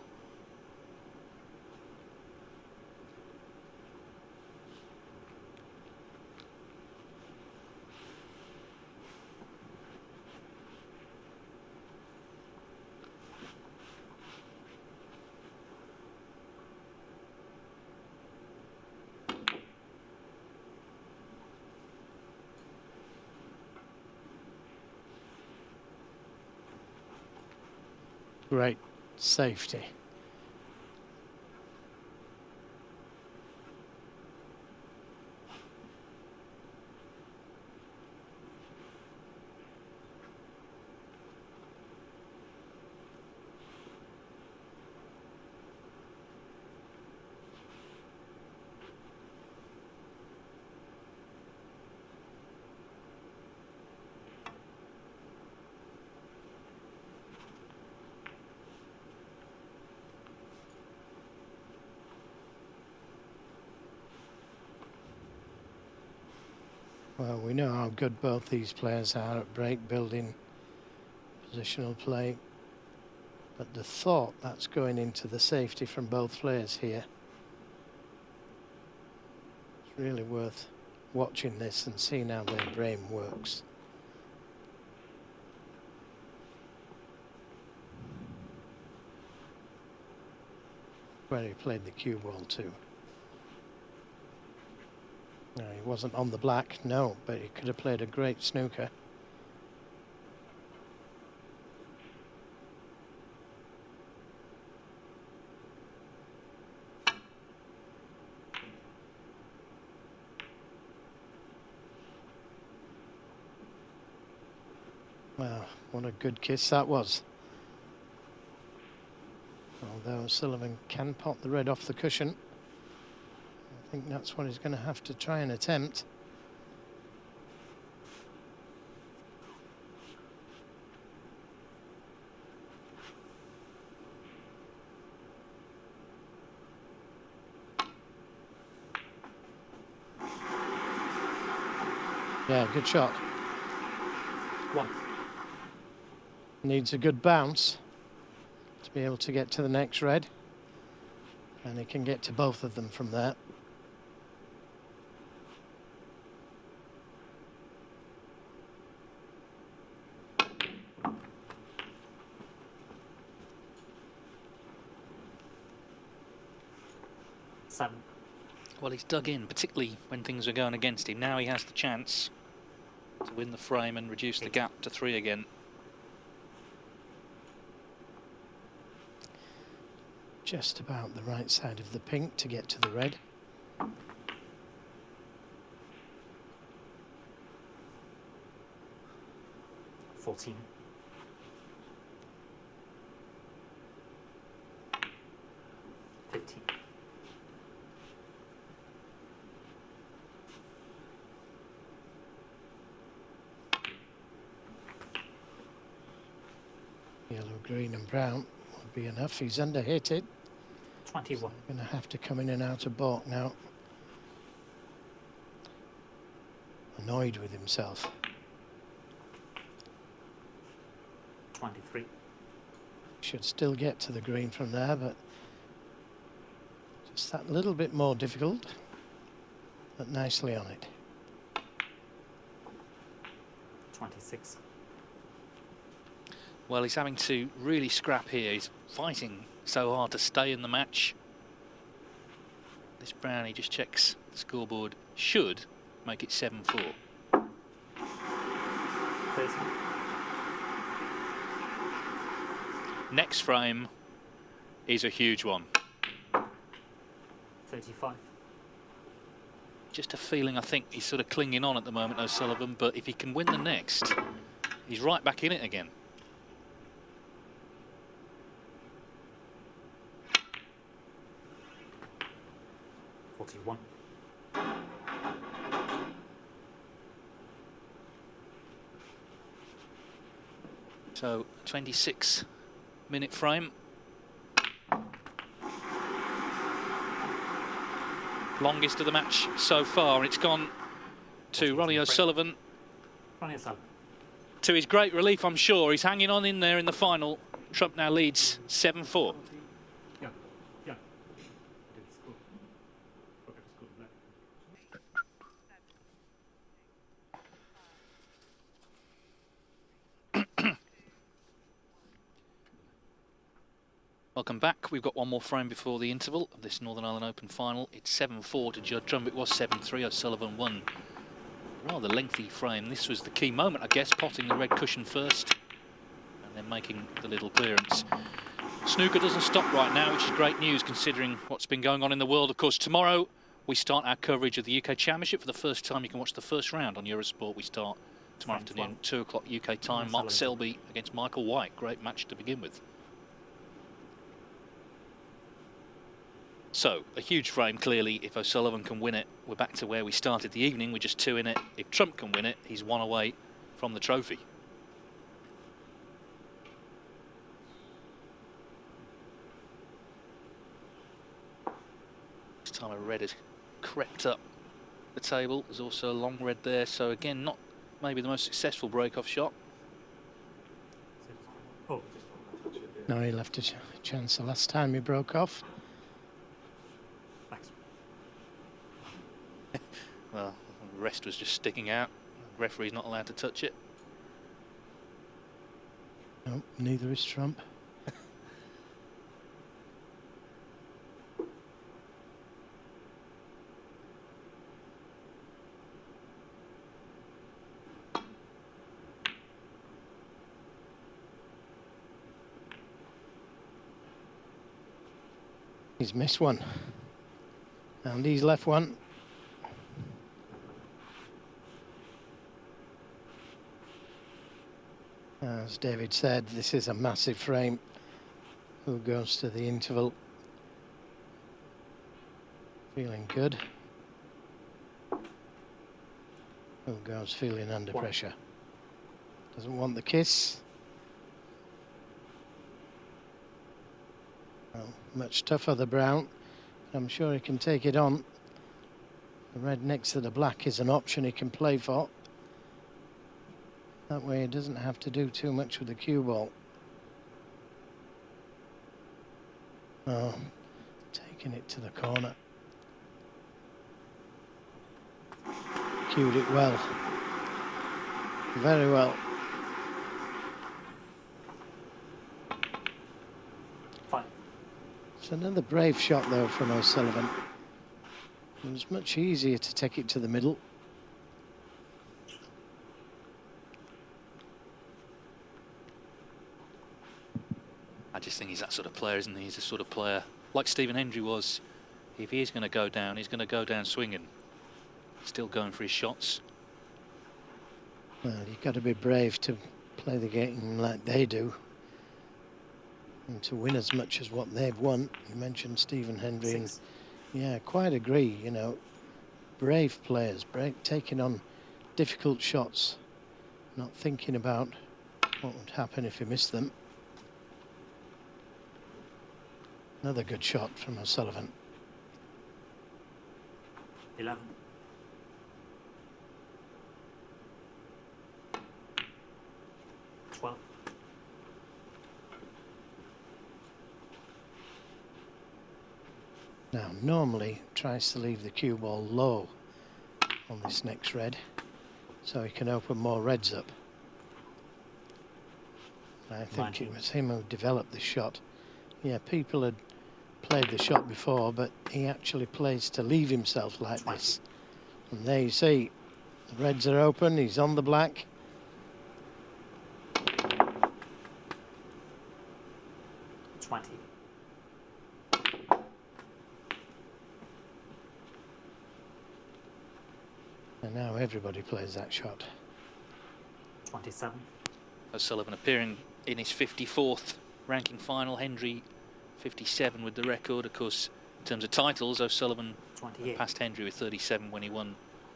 Great safety. Well, we know how good both these players are at break building, positional play, but the thought that's going into the safety from both players here, it's really worth watching this and seeing how their brain works. Where he played the cue ball too. No, he wasn't on the black, no, but he could have played a great snooker. Well, what a good kiss that was. Although Sullivan can pop the red off the cushion. I think that's what he's going to have to try and attempt. Yeah, good shot. One. Needs a good bounce to be able to get to the next red. And he can get to both of them from there. Seven. Well, he's dug in, particularly when things are going against him. Now he has the chance to win the frame and reduce the gap to 3 again. Just about the right side of the pink to get to the red. $14. $15. Yellow, green and brown would be enough. He's under-hit it. 21. Going to have to come in and out of balk now. Annoyed with himself. 23. Should still get to the green from there, but just that little bit more difficult, but nicely on it. 26. Well, he's having to really scrap here. He's fighting so hard to stay in the match. This brown, he just checks the scoreboard, should make it 7-4. 30. Next frame is a huge one. 35. Just a feeling, I think he's sort of clinging on at the moment, O'Sullivan, but if he can win the next, he's right back in it again. $41. So 26-minute frame. Longest of the match so far. It's gone to Ronnie O'Sullivan. Ronnie O'Sullivan. To his great relief, I'm sure. He's hanging on in there in the final. Trump now leads 7-4. Yeah. Yeah. Welcome back. We've got one more frame before the interval of this Northern Ireland Open final. It's 7-4 to Judd Trump. It was 7-3. O'Sullivan won. Rather lengthy frame. This was the key moment, I guess, potting the red cushion first and then making the little clearance. Snooker doesn't stop right now, which is great news considering what's been going on in the world. Of course, tomorrow we start our coverage of the UK Championship. For the first time, you can watch the first round on Eurosport. We start tomorrow afternoon, 2 o'clock UK time. Mark Selby against Michael White. Great match to begin with. So, a huge frame, clearly. If O'Sullivan can win it, we're back to where we started the evening. We're just 2 in it. If Trump can win it, he's 1 away from the trophy. This time a red has crept up the table. There's also a long red there. So, again, not maybe the most successful break-off shot. No, he left a chance the last time he broke off. Well, the rest was just sticking out. The referee's not allowed to touch it. No, neither is Trump. He's missed one. And he's left one. As David said, this is a massive frame. Who goes to the interval? Feeling good. Who goes feeling under pressure? Doesn't want the kiss. Well, much tougher the brown. I'm sure he can take it on. The red next to the black is an option he can play for. That way he doesn't have to do too much with the cue ball. Oh, taking it to the corner. Cued it well. Very well. Fine. It's another brave shot though from O'Sullivan. It was much easier to take it to the middle. I just think he's that sort of player, isn't he? He's the sort of player, like Stephen Hendry was. If he is going to go down, he's going to go down swinging. Still going for his shots. Well, you've got to be brave to play the game like they do. And to win as much as what they've won. You mentioned Stephen Hendry. And yeah, quite agree, you know. Brave players, taking on difficult shots. Not thinking about what would happen if he missed them. Another good shot from O'Sullivan. 11. Now, normally tries to leave the cue ball low on this next red, so he can open more reds up. I think it was him who developed this shot. Yeah, people had played the shot before, but he actually plays to leave himself like this. And there you see, the reds are open, he's on the black. And now everybody plays that shot. 27. O'Sullivan appearing in his 54th ranking final. Hendry 57 with the record. Of course, in terms of titles, O'Sullivan passed Hendry with 37 when he won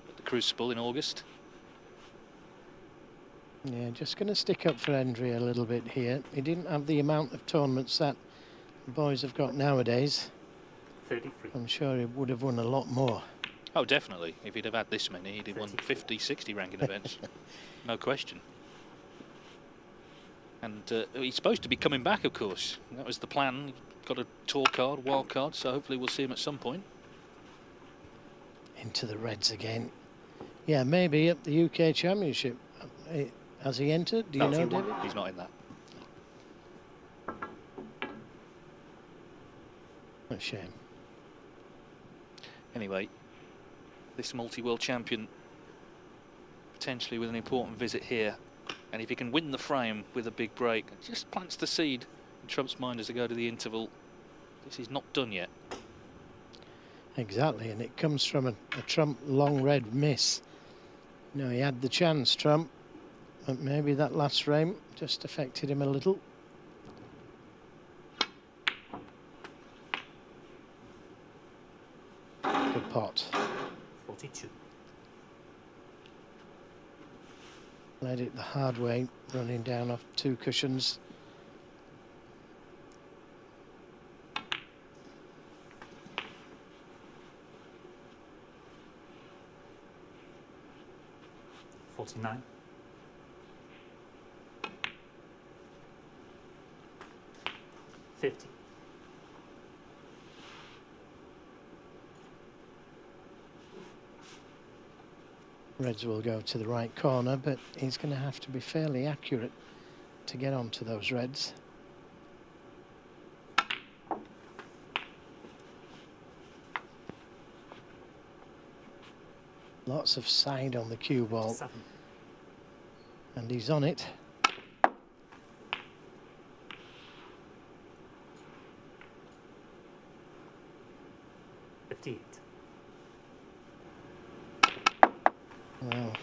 at the Crucible in August. Yeah, just going to stick up for Hendry a little bit here. He didn't have the amount of tournaments that the boys have got nowadays. 33. I'm sure he would have won a lot more. Oh, definitely. If he'd have had this many, he'd have won 50, 60 ranking events. No question. And he's supposed to be coming back, of course. That was the plan. Got a tour card, wild card, so hopefully we'll see him at some point. Into the Reds again. Yeah, maybe up the UK Championship. Has he entered? Do you know, David? He's not in that. A shame. Anyway, this multi-world champion potentially with an important visit here, and if he can win the frame with a big break, it just plants the seed in Trump's mind as they go to the interval. This is not done yet. Exactly, and it comes from a Trump long red miss. You know, he had the chance, Trump, but maybe that last frame just affected him a little. Good pot. 42. Played it the hard way, running down off 2 cushions. $49. 50. Reds will go to the right corner, but he's going to have to be fairly accurate to get onto those reds. Lots of side on the cue ball. 7. And he's on it. $58. Well,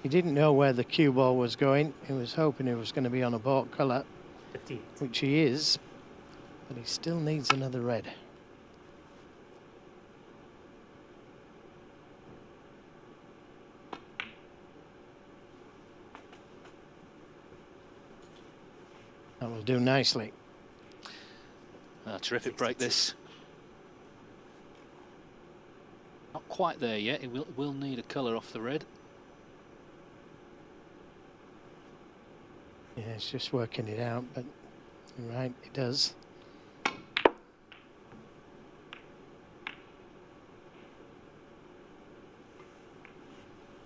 he didn't know where the cue ball was going. He was hoping it was going to be on a baulk colour, 58. which he is, but he still needs another red. That will do nicely. Terrific break this. Not quite there yet. It will need a colour off the red. Yeah, it's just working it out, but you're right, it does.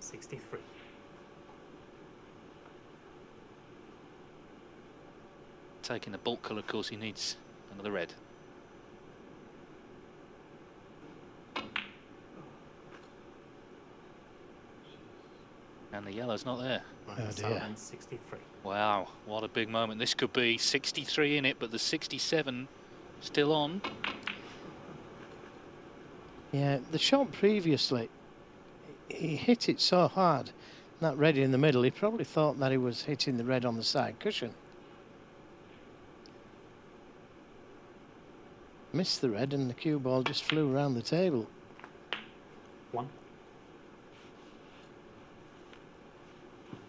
$63. Taking the baulk colour, of course, he needs another red. And the yellow's not there. Oh dear. Sullivan, 63. Wow, what a big moment. This could be 63 in it, but the 67 still on. Yeah, the shot previously, he hit it so hard, that red in the middle, he probably thought that he was hitting the red on the side cushion. Missed the red and the cue ball just flew around the table. 1.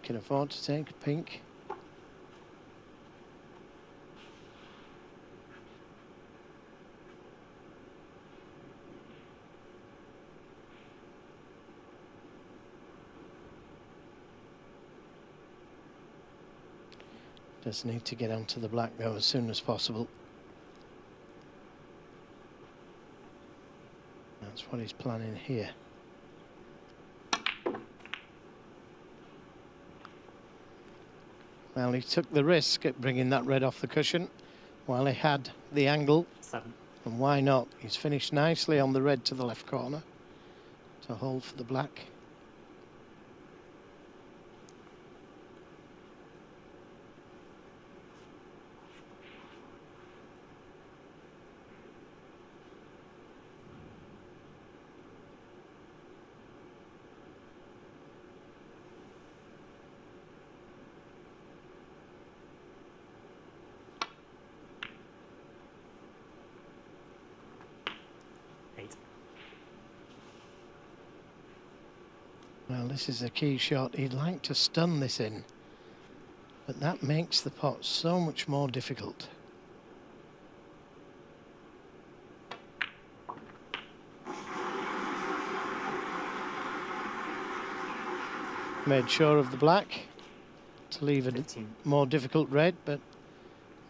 Can afford to take a pink. Just need to get onto the black though as soon as possible. That's what he's planning here. Well, he took the risk at bringing that red off the cushion while he had the angle. 7. And why not? He's finished nicely on the red to the left corner to hold for the black. Well, this is a key shot. He'd like to stun this in, but that makes the pot so much more difficult. made sure of the black to leave a 15. more difficult red, but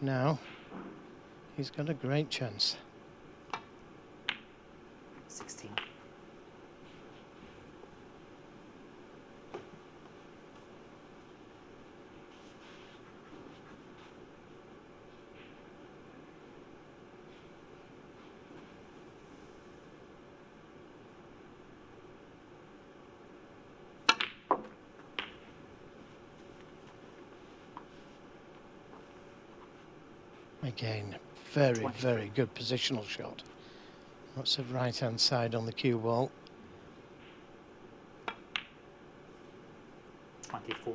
now he's got a great chance. 16. Again, very, 20. very good positional shot. Lots of right-hand side on the cue ball. 24.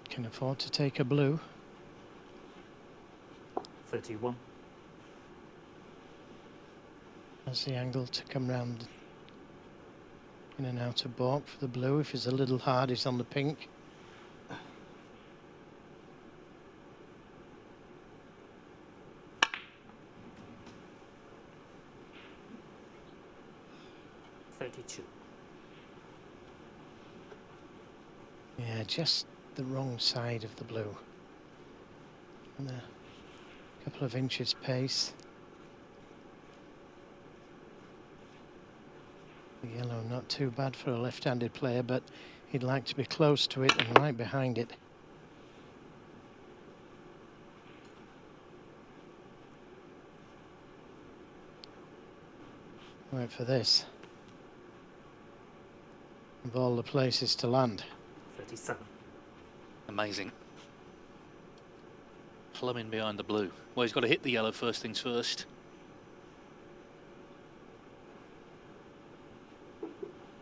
Can afford to take a blue. 31. Has the angle to come round in and out of balk for the blue. If he's a little hard, he's on the pink. Yeah, just the wrong side of the blue. And a couple of inches pace. The yellow not too bad for a left-handed player, but he'd like to be close to it and right behind it. Wait for this. Of all the places to land. 37. Amazing. Plumbing behind the blue. Well, he's got to hit the yellow first things first.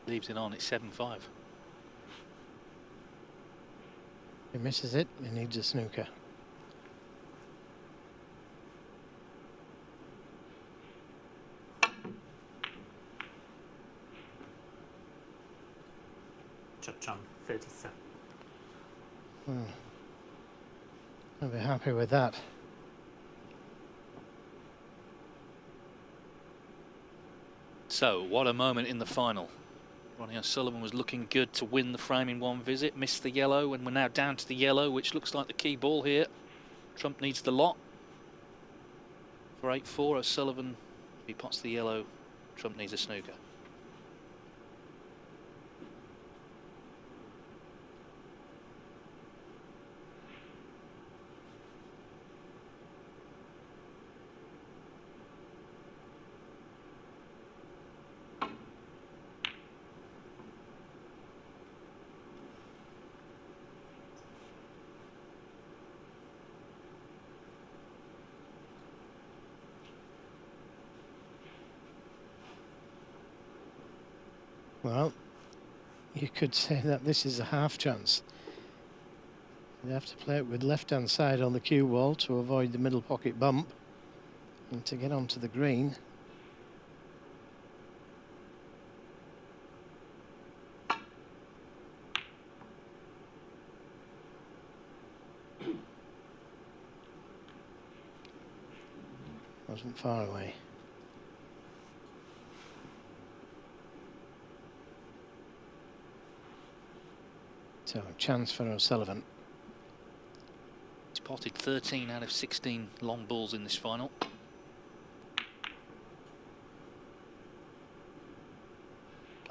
Leaves it on, it's 7-5. If he misses it, he needs a snooker. Judd, 37. I'll be happy with that. So, what a moment in the final. Ronnie O'Sullivan was looking good to win the frame in one visit, missed the yellow, and we're now down to the yellow, which looks like the key ball here. Trump needs the lot. For 8-4, O'Sullivan, if he pots the yellow, Trump needs a snooker. Well, you could say that this is a half chance. You have to play it with left-hand side on the cue ball to avoid the middle pocket bump and to get onto the green. Wasn't far away. So, chance for O'Sullivan. He's potted 13 out of 16 long balls in this final.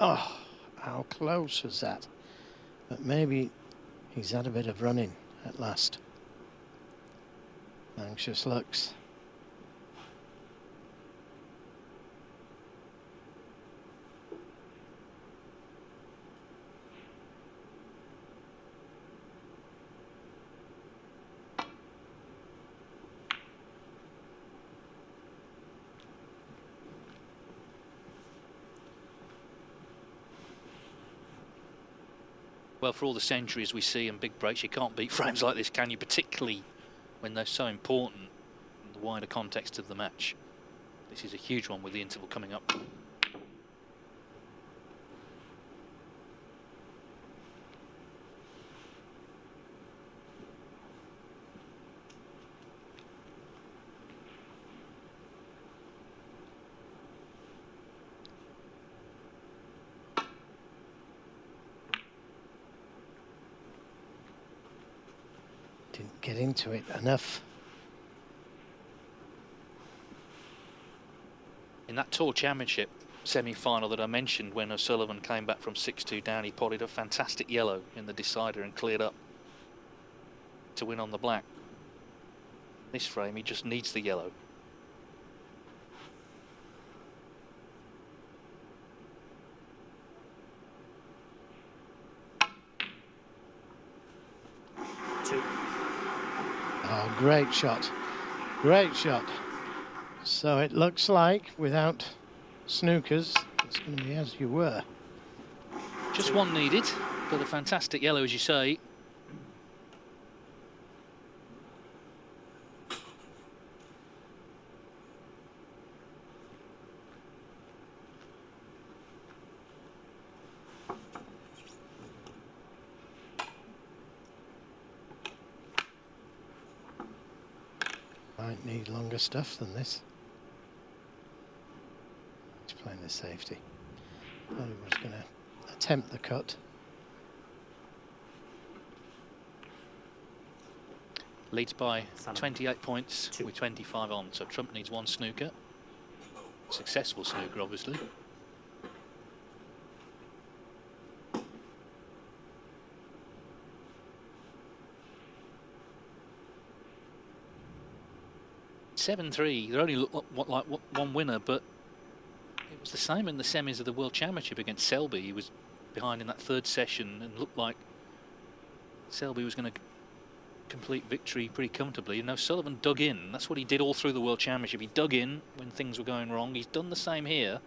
Oh, how close was that? But maybe he's had a bit of running at last. Anxious looks. Well, for all the centuries we see and big breaks, you can't beat frames like this, can you? Particularly when they're so important in the wider context of the match. This is a huge one with the interval coming up. get into it enough. In that Tour Championship semi-final that I mentioned, when O'Sullivan came back from 6-2 down, he potted a fantastic yellow in the decider and cleared up to win on the black. This frame, he just needs the yellow. Oh, great shot. Great shot. So it looks like without snookers, it's going to be as you were. Just one needed, but a fantastic yellow, as you say. Might need longer stuff than this. He's playing the safety. Thought he was going to attempt the cut. Leads by 28 points with 25 on, so Trump needs one snooker. Successful snooker, obviously. (7-3). There only looked like one winner, but it was the same in the semis of the World Championship against Selby. He was behind in that third session and looked like Selby was going to complete victory pretty comfortably. You know, Sullivan dug in. That's what he did all through the World Championship. He dug in when things were going wrong. He's done the same here.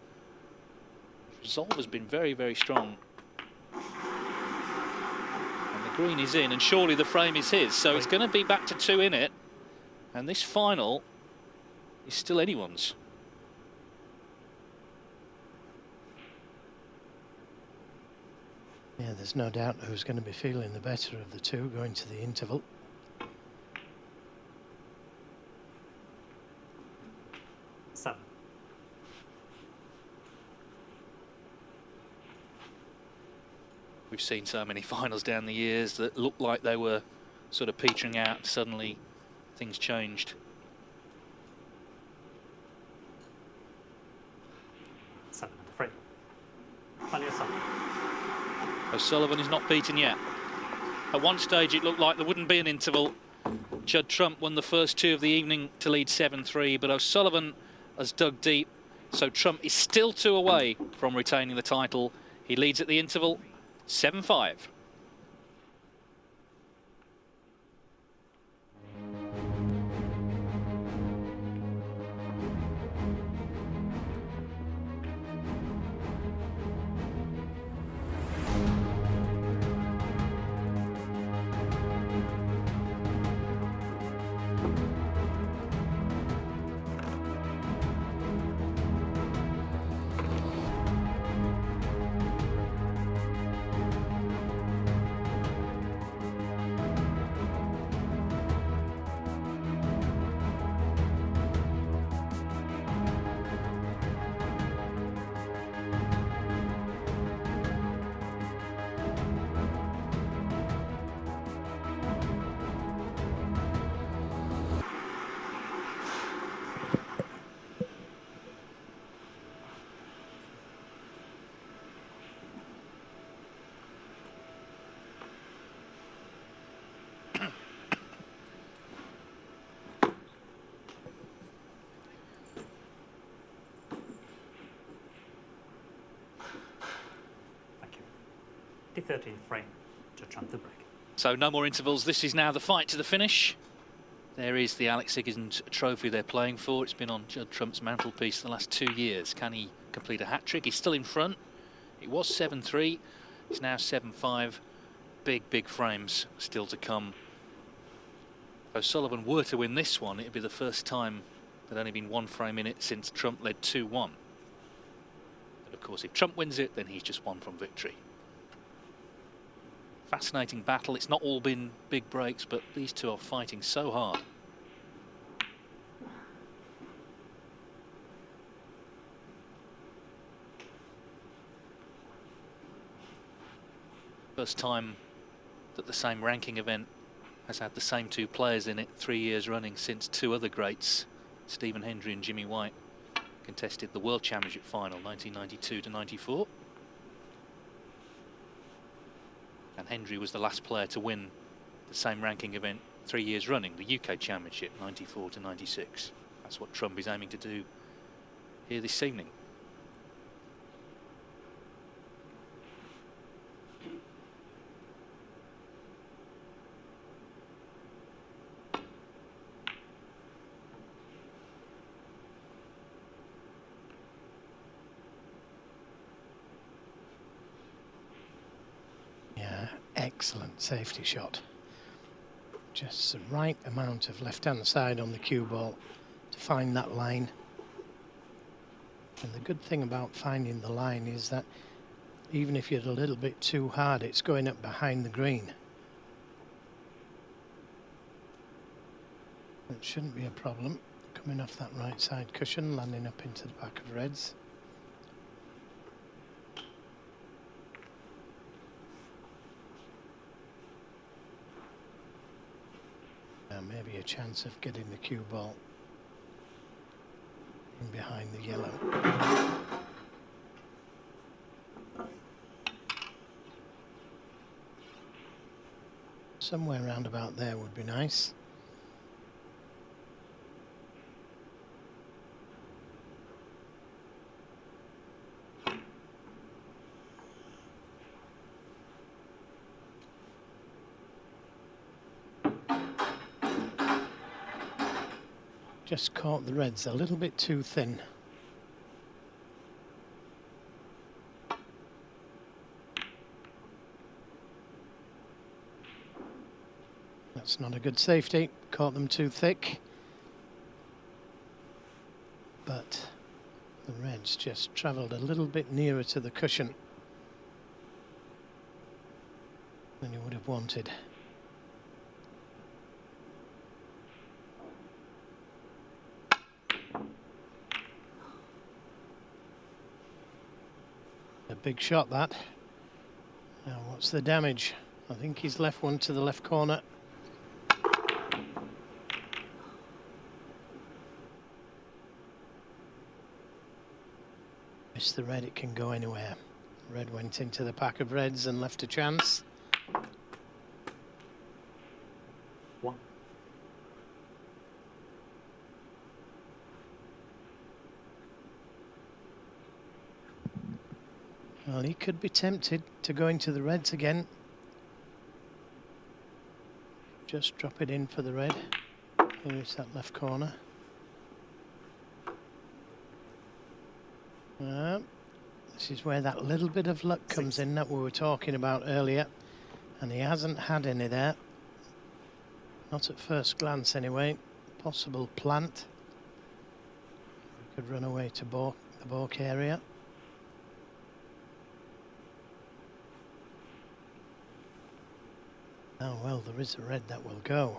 Resolve has been very, very strong. And the green is in, and surely the frame is his. So it's going to be back to 2 in it. And this final is still anyone's. Yeah, there's no doubt who's going to be feeling the better of the two going to the interval. Seven. We've seen so many finals down the years that looked like they were sort of petering out. Suddenly things changed. Seven and three. Plenty of Sullivan. O'Sullivan is not beaten yet. At one stage it looked like there wouldn't be an interval. Judd Trump won the first 2 of the evening to lead 7-3, but O'Sullivan has dug deep, so Trump is still 2 away from retaining the title. He leads at the interval 7-5. The 13th frame to Trump the break. So no more intervals. This is now the fight to the finish. There is the Alex Higgins trophy they're playing for. It's been on Judd Trump's mantelpiece the last 2 years. Can he complete a hat-trick? He's still in front. It was 7-3. It's now 7-5. Big frames still to come. If O'Sullivan were to win this one, it'd be the first time there'd only been 1 frame in it since Trump led 2-1. But of course, if Trump wins it, then he's just 1 from victory. Fascinating battle. It's not all been big breaks, but these two are fighting so hard. First time that the same ranking event has had the same two players in it 3 years running since two other greats, Stephen Hendry and Jimmy White, contested the World Championship final 1992 to 94. And Hendry was the last player to win the same ranking event 3 years running, the UK Championship 94 to 96. That's what Trump is aiming to do here this evening. Yeah, excellent safety shot. Just the right amount of left-hand side on the cue ball to find that line. And the good thing about finding the line is that even if you're a little bit too hard, it's going up behind the green. It shouldn't be a problem. Coming off that right side cushion, landing up into the back of reds. Maybe a chance of getting the cue ball in behind the yellow. Somewhere around about there would be nice. Just caught the reds a little bit too thin. That's not a good safety. Caught them too thick. But the reds just travelled a little bit nearer to the cushion than you would have wanted. A big shot, that. Now what's the damage? I think he's left one to the left corner. Missed the red, it can go anywhere. Red went into the pack of reds and left a chance. One. Well, he could be tempted to go into the reds again. Just drop it in for the red. Here's that left corner. This is where that little bit of luck comes in that we were talking about earlier. And he hasn't had any there. Not at first glance anyway. Possible plant. He could run away to the balk area. Oh well, there is a red that will go.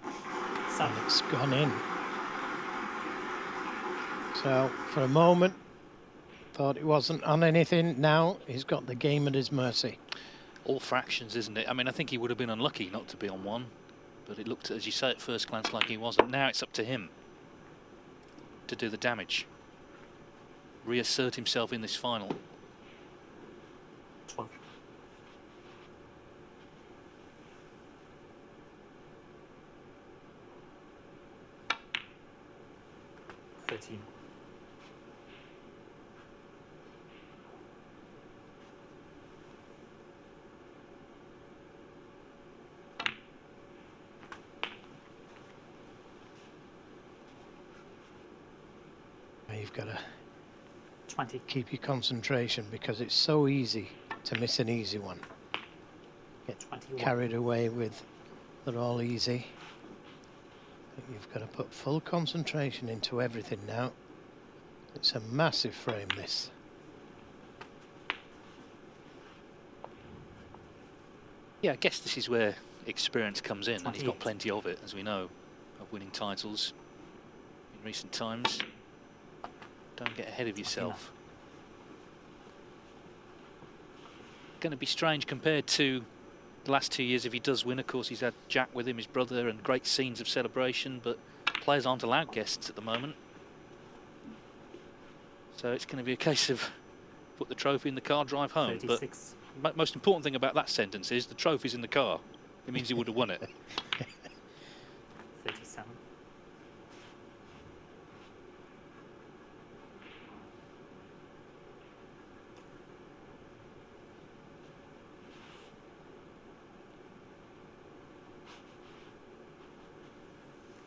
And it's gone in. So for a moment, thought he wasn't on anything. Now he's got the game at his mercy. All fractions, isn't it? I mean, I think he would have been unlucky not to be on one, but it looked, as you say, at first glance like he wasn't. Now it's up to him to do the damage, reassert himself in this final. 12. 13. You've got to 20. keep your concentration because it's so easy to miss an easy one. Get 21. carried away with they're all easy. But you've got to put full concentration into everything now. It's a massive frame, this. Yeah, I guess this is where experience comes in, and he's got 28. plenty of it, as we know, of winning titles in recent times. Don't get ahead of yourself. going to be strange compared to the last 2 years if he does win. Of course, he's had Jack with him, his brother, and great scenes of celebration, but players aren't allowed guests at the moment. So it's going to be a case of put the trophy in the car, drive home. 36. But most important thing about that sentence is the trophy's in the car. It means he would have won it. 37.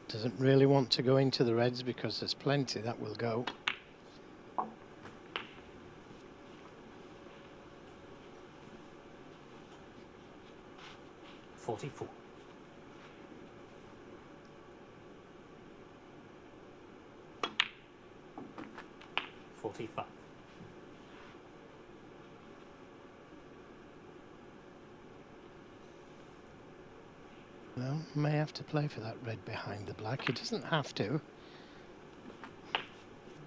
Doesn't really want to go into the reds because there's plenty that will go. $44. $45. Well, may have to play for that red behind the black. He doesn't have to.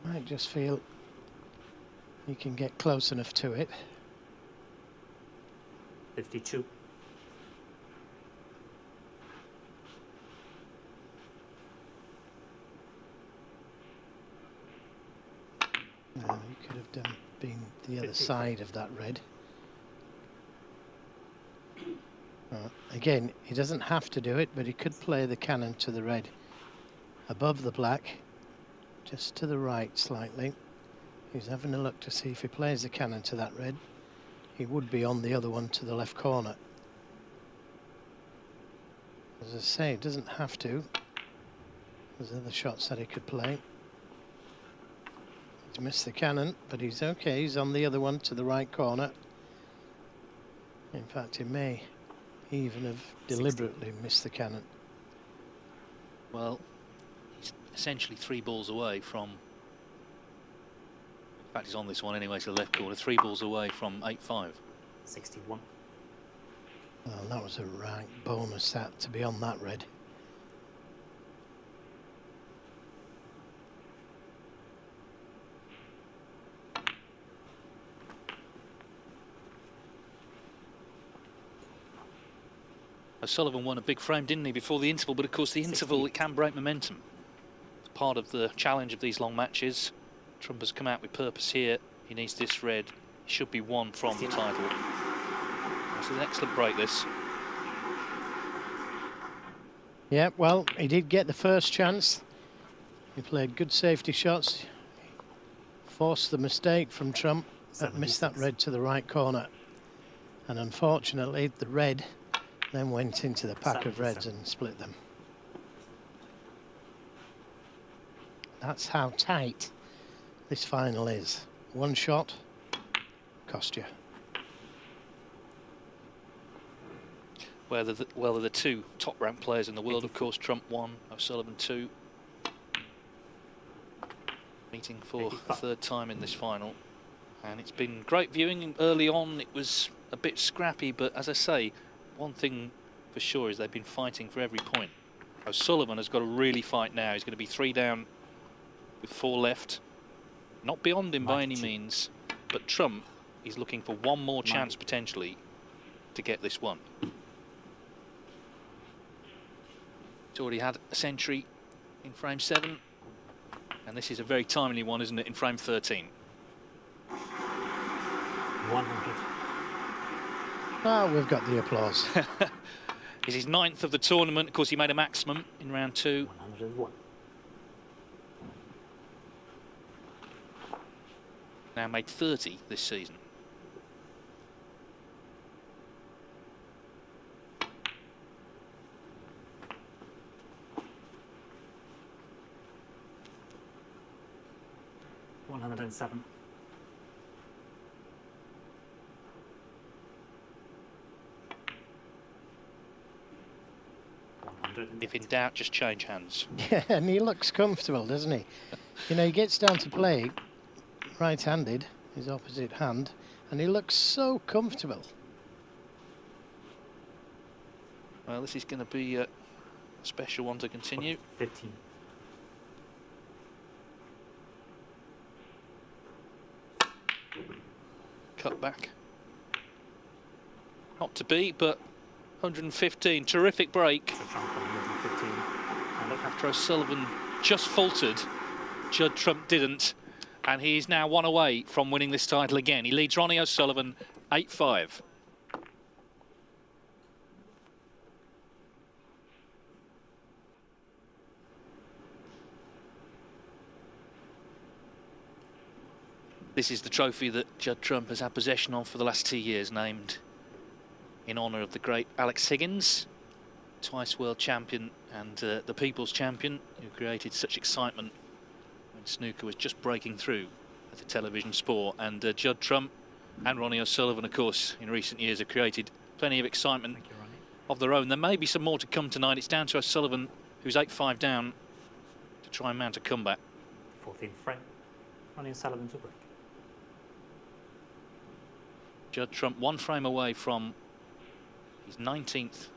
Might just feel he can get close enough to it. 52. No, he could have been the other 50. side of that red. Again, he doesn't have to do it, but he could play the cannon to the red above the black, just to the right slightly. He's having a look to see if he plays the cannon to that red. He would be on the other one to the left corner. As I say, he doesn't have to. There's other shots that he could play. He's missed the cannon, but he's okay. He's on the other one to the right corner. In fact, he may even have deliberately missed the cannon. Well, he's essentially 3 balls away from... In fact, he's on this one anyway, to the left corner. 3 balls away from 8-5. 61. Well, that was a rank bonus that to be on that red. O'Sullivan won a big frame, didn't he, before the interval? But of course, the interval, it can break momentum. It's part of the challenge of these long matches. Trump has come out with purpose here. He needs this red. He should be 1 from the title. It's an excellent break, this. Yeah, well, he did get the first chance. He played good safety shots. Forced the mistake from Trump, but missed that red to the right corner. And unfortunately, the red then went into the pack of reds and split them. That's how tight this final is. One shot cost you. Well, they're the 2 top-ranked players in the world, of course. Trump 1, O'Sullivan 2. Meeting for the 3rd time in this final. And it's been great viewing. Early on, it was a bit scrappy, but as I say, one thing for sure is they've been fighting for every point. O'Sullivan has got to really fight now. He's going to be 3 down with 4 left. Not beyond him by any means, but Trump is looking for one more chance potentially to get this one. He's already had a century in frame 7, and this is a very timely one, isn't it, in frame 13. 100. Ah, we've got the applause. It's his 9th of the tournament. Of course, he made a maximum in round 2. 101. Now made 30 this season. $107. If in doubt, just change hands. Yeah, and he looks comfortable, doesn't he? You know, he gets down to play right-handed, his opposite hand, and he looks so comfortable. Well, this is going to be a special one to continue. 15. Cut back. Not to be, but 115. Terrific break. So Trump on 115. And look After O'Sullivan just faltered, Judd Trump didn't. And he's now one away from winning this title again. He leads Ronnie O'Sullivan 8-5. This is the trophy that Judd Trump has had possession of for the last 2 years, named in honour of the great Alex Higgins, twice world champion and the people's champion, who created such excitement when snooker was just breaking through as a television sport. And Judd Trump and Ronnie O'Sullivan, of course, in recent years have created plenty of excitement of their own. There may be some more to come tonight. It's down to O'Sullivan, who's 8-5 down, to try and mount a comeback. 14th frame. Ronnie O'Sullivan to break. Judd Trump 1 frame away from his 19th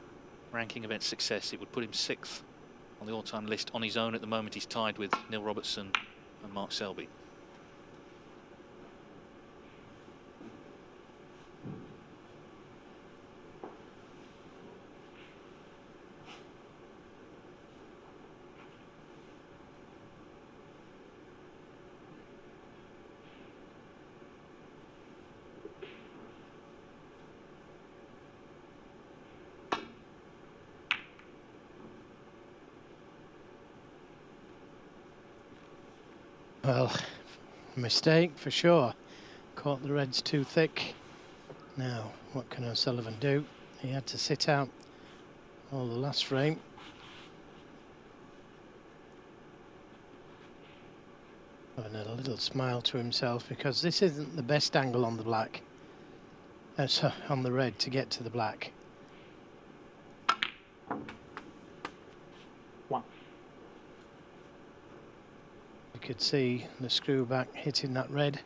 ranking event success. It would put him 6th on the all-time list on his own. At the moment he's tied with Neil Robertson and Mark Selby. Well, mistake for sure. Caught the reds too thick. Now, what can O'Sullivan do? He had to sit out all the last frame. Having a little smile to himself, because this isn't the best angle on the black. So on the red to get to the black. 1. You could see the screw back hitting that red.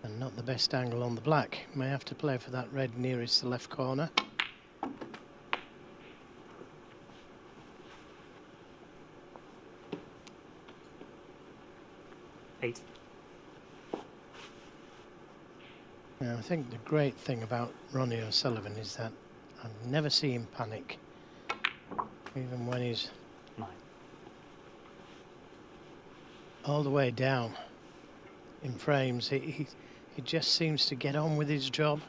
And not the best angle on the black. May have to play for that red nearest the left corner. Now, I think the great thing about Ronnie O'Sullivan is that I never see him panic. Even when he's 9. all the way down in frames, he just seems to get on with his job.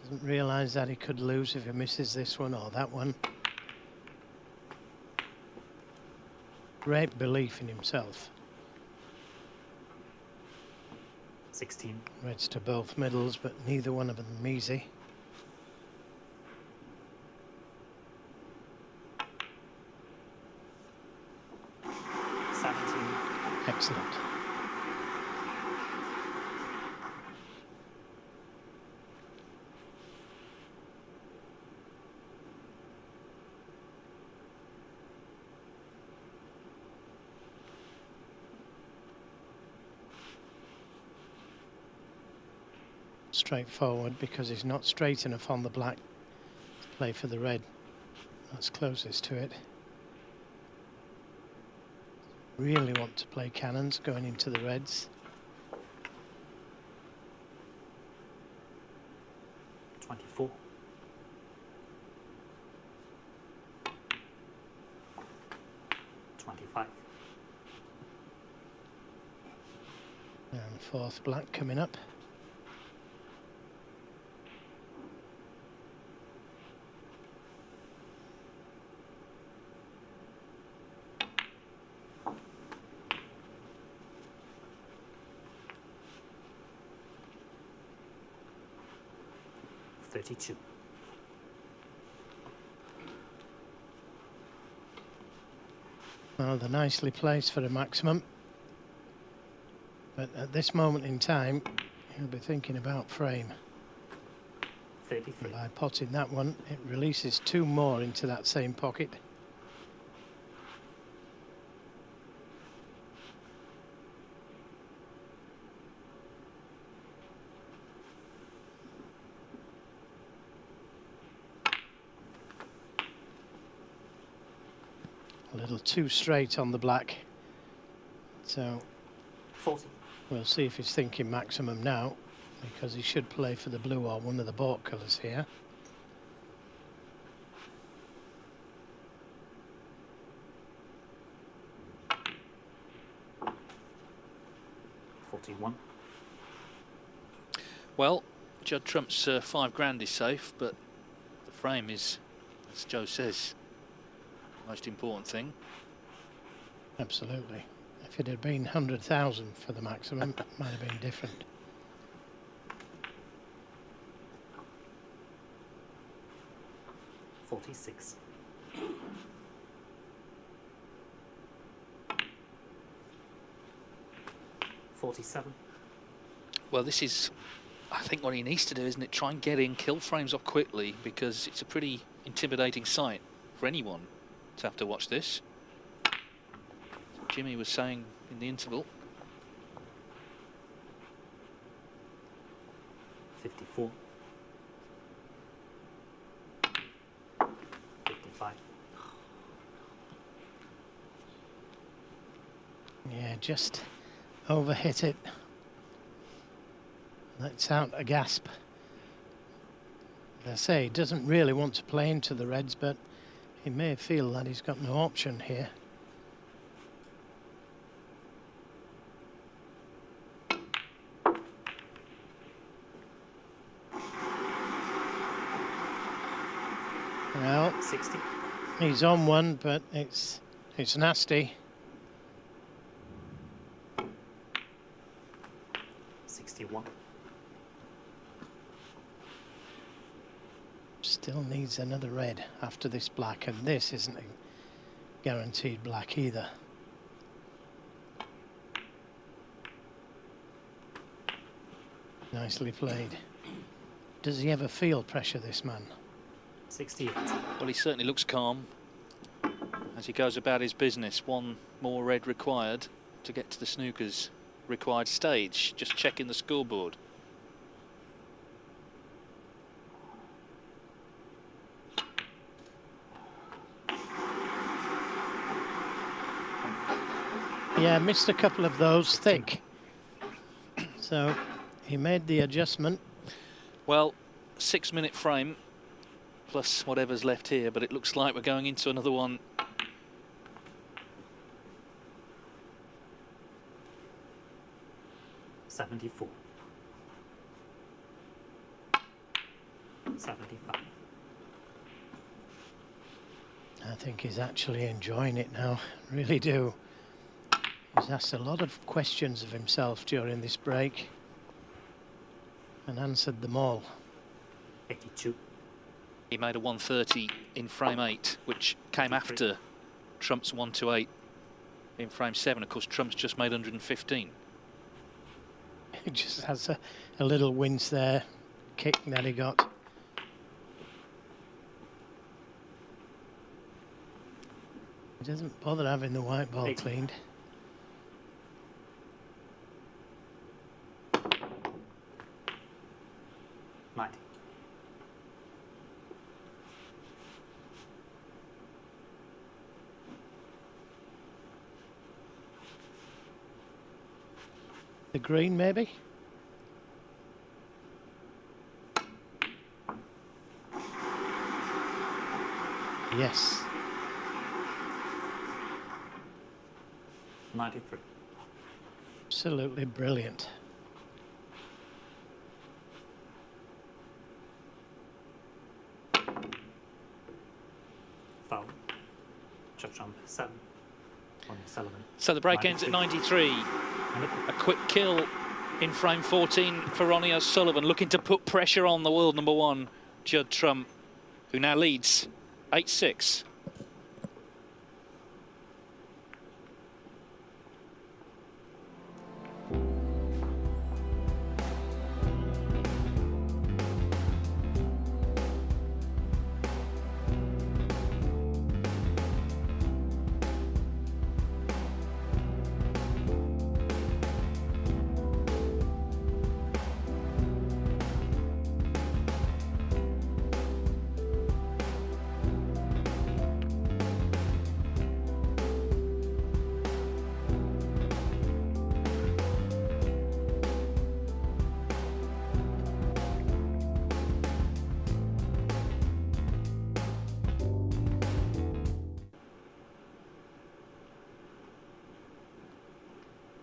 Doesn't realise that he could lose if he misses this one or that one. Great belief in himself. 16. Reds to both middles, but neither one of them easy. Excellent. Straightforward, because he's not straight enough on the black to play for the red. That's closest to it. Really want to play cannons going into the reds. 24. And fourth black coming up. Well, they're nicely placed for a maximum, but at this moment in time he'll be thinking about frame. 33. By potting that one, it releases 2 more into that same pocket. A little too straight on the black, so 40. We'll see if he's thinking maximum now, because he should play for the blue or one of the baulk colours here. 41. Well, Judd Trump's 5 grand is safe, but the frame is, as Joe says, the most important thing. Absolutely. If it had been 100,000 for the maximum, it might have been different. $46. $47. Well, this is, I think, what he needs to do, isn't it? Try and get in, kill frames off quickly, because it's a pretty intimidating sight for anyone to have to watch this. Jimmy was saying in the interval. 54. 55. Yeah, just overhit it. Lets out a gasp. As I say, he doesn't really want to play into the reds, but he may feel that he's got no option here. Well, 60. he's on one, but it's nasty. 61. Still needs another red after this black, and this isn't a guaranteed black either. Nicely played. Does he ever feel pressure, this man? 68. Well, he certainly looks calm as he goes about his business. One more red required to get to the snooker's required stage. Just checking the scoreboard. Yeah, missed a couple of those thick. So he made the adjustment. Well, 6-minute frame plus whatever's left here, but it looks like we're going into another one. $74. 75. I think he's actually enjoying it now, really do. He's asked a lot of questions of himself during this break and answered them all. 82. He made a 130 in frame 8, which came after Trump's 128 in frame 7. Of course, Trump's just made 115. He just has a little wince there, kick that he got. He doesn't bother having the white ball cleaned. $90. The green, maybe? Yes. 93. Absolutely brilliant. Foul. Judd Trump 7. Ronnie Sullivan. So the break ends at 93. A quick kill in frame 14 for Ronnie O'Sullivan, looking to put pressure on the world number 1, Judd Trump, who now leads 8-6.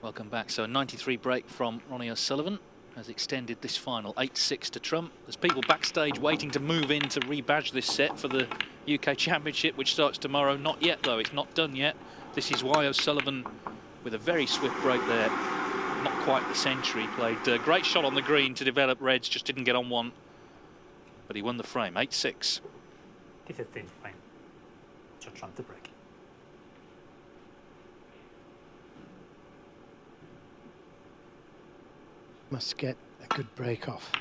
Welcome back. So a 93 break from Ronnie O'Sullivan has extended this final 8-6 to Trump. There's people backstage waiting to move in to rebadge this set for the UK Championship, which starts tomorrow. Not yet, though. It's not done yet. This is why O'Sullivan, with a very swift break there, not quite the century, played a great shot on the green to develop reds, just didn't get on one. But he won the frame, 8-6. The 15th frame. Judd Trump to break. Must get a good break off.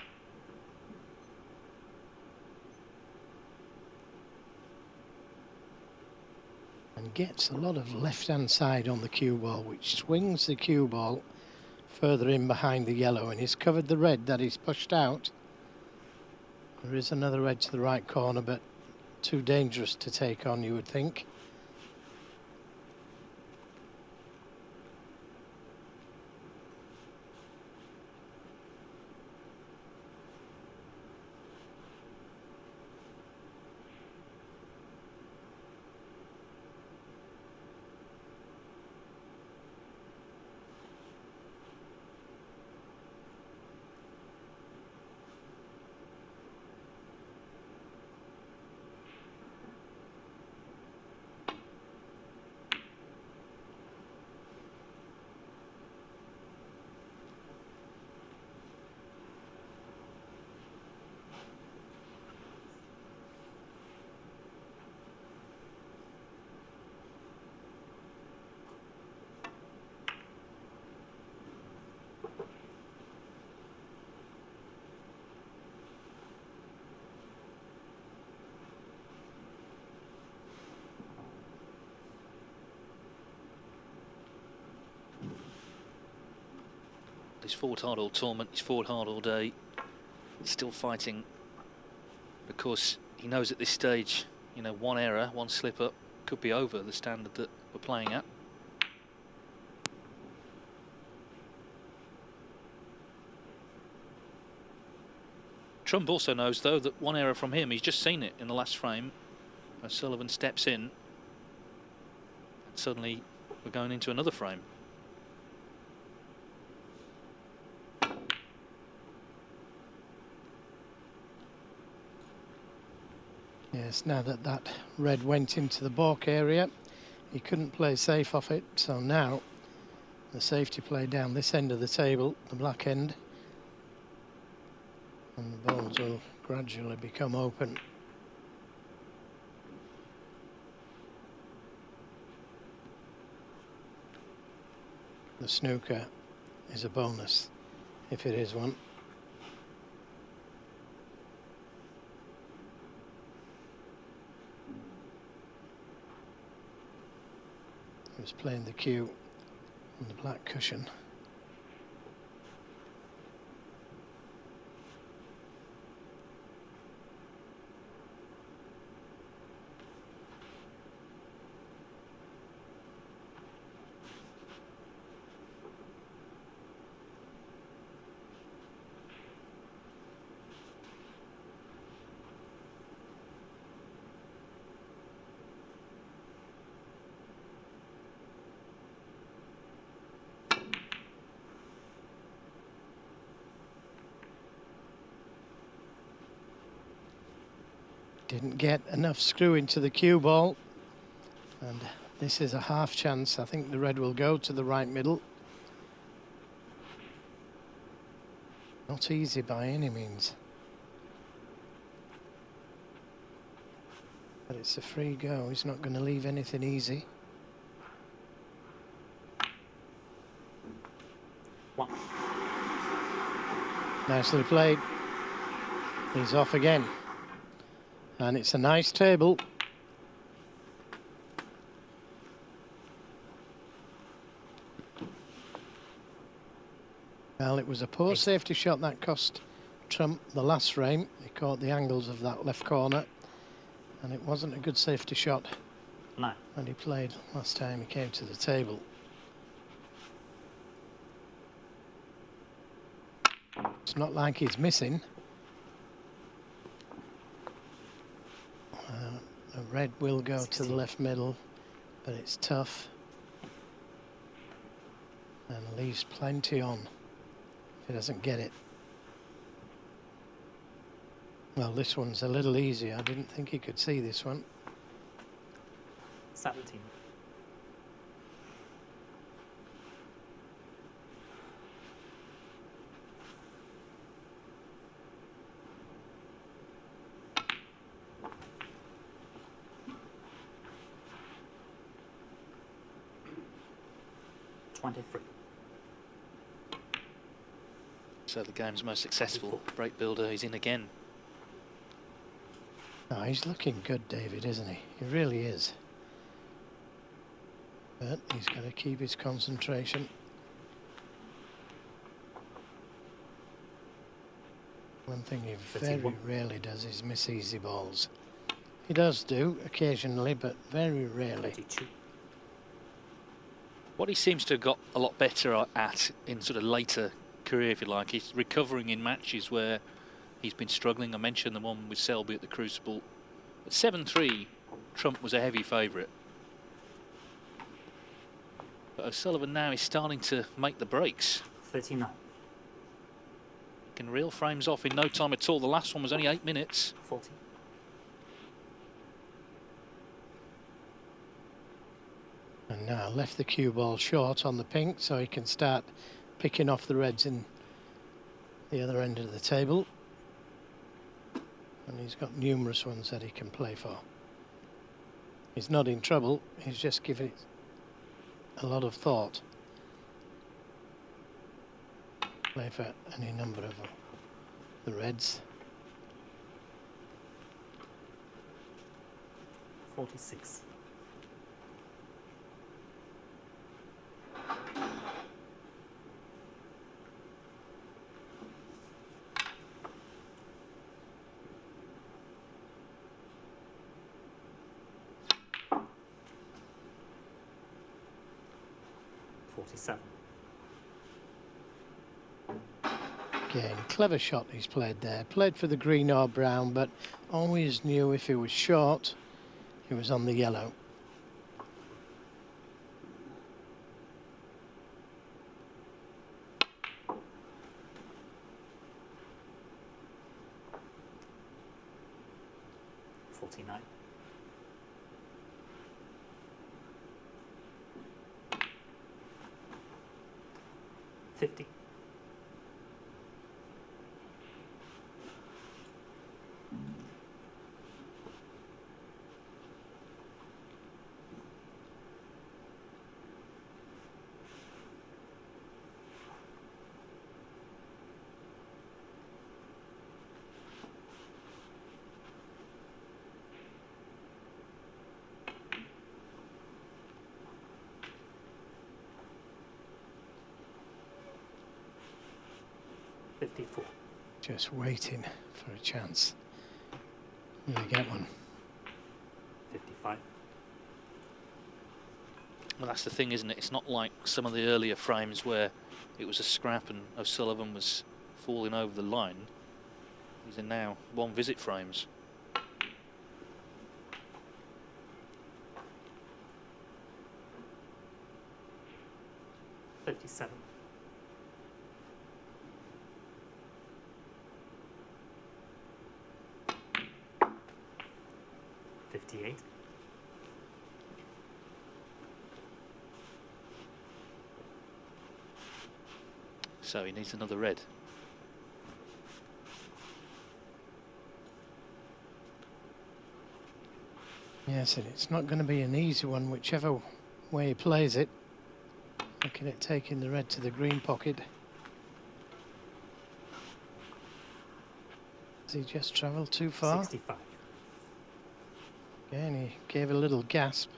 And gets a lot of left-hand side on the cue ball, which swings the cue ball further in behind the yellow, and he's covered the red that he's pushed out. There is another red to the right corner, but too dangerous to take on, you would think. He's fought hard all tournament, he's fought hard all day. He's still fighting because he knows at this stage, you know, one error, one slip up could be over the standard that we're playing at. Trump also knows, though, that one error from him, he's just seen it in the last frame. O'Sullivan steps in, and suddenly we're going into another frame. Yes, now that that red went into the balk area, he couldn't play safe off it, so now the safety play down this end of the table, the black end, and the balls will gradually become open. The snooker is a bonus, if it is one. He was playing the cue on the black cushion. Didn't get enough screw into the cue ball, and this is a half chance. I think the red will go to the right middle. Not easy by any means, but it's a free go. He's not going to leave anything easy. One. Nicely played. He's off again. And it's a nice table. Well, it was a poor safety shot that cost Trump the last frame. He caught the angles of that left corner, and it wasn't a good safety shot. No. And he played last time he came to the table. It's not like he's missing. The red will go to the left middle, but it's tough. And leaves plenty on if he doesn't get it. Well, this one's a little easier. I didn't think he could see this one. 17. So the game's most successful break builder is in again. Oh, he's looking good, David, isn't he? He really is. But he's got to keep his concentration. One thing he very rarely does is miss easy balls. He does do occasionally, but very rarely. 32. What he seems to have got a lot better at in sort of later career, if you like, is recovering in matches where he's been struggling. I mentioned the one with Selby at the Crucible. At 7-3, Trump was a heavy favourite. But O'Sullivan now is starting to make the breaks. 39. Can reel frames off in no time at all. The last one was only 8 minutes. 40. And now left the cue ball short on the pink, so he can start picking off the reds in the other end of the table. And he's got numerous ones that he can play for. He's not in trouble, he's just giving it a lot of thought. Play for any number of the reds. 46. Again, clever shot he's played there. Played for the green or brown, but always knew if he was short, he was on the yellow. $49. 50. Just waiting for a chance. Will he get one? 55. Well, that's the thing, isn't it? It's not like some of the earlier frames where it was a scrap and O'Sullivan was falling over the line. These are now one visit frames. $57. 58. So he needs another red. Yes, and it's not going to be an easy one, whichever way he plays it. Looking at taking the red to the green pocket. Has he just travelled too far? 65. Again, he gave a little gasp.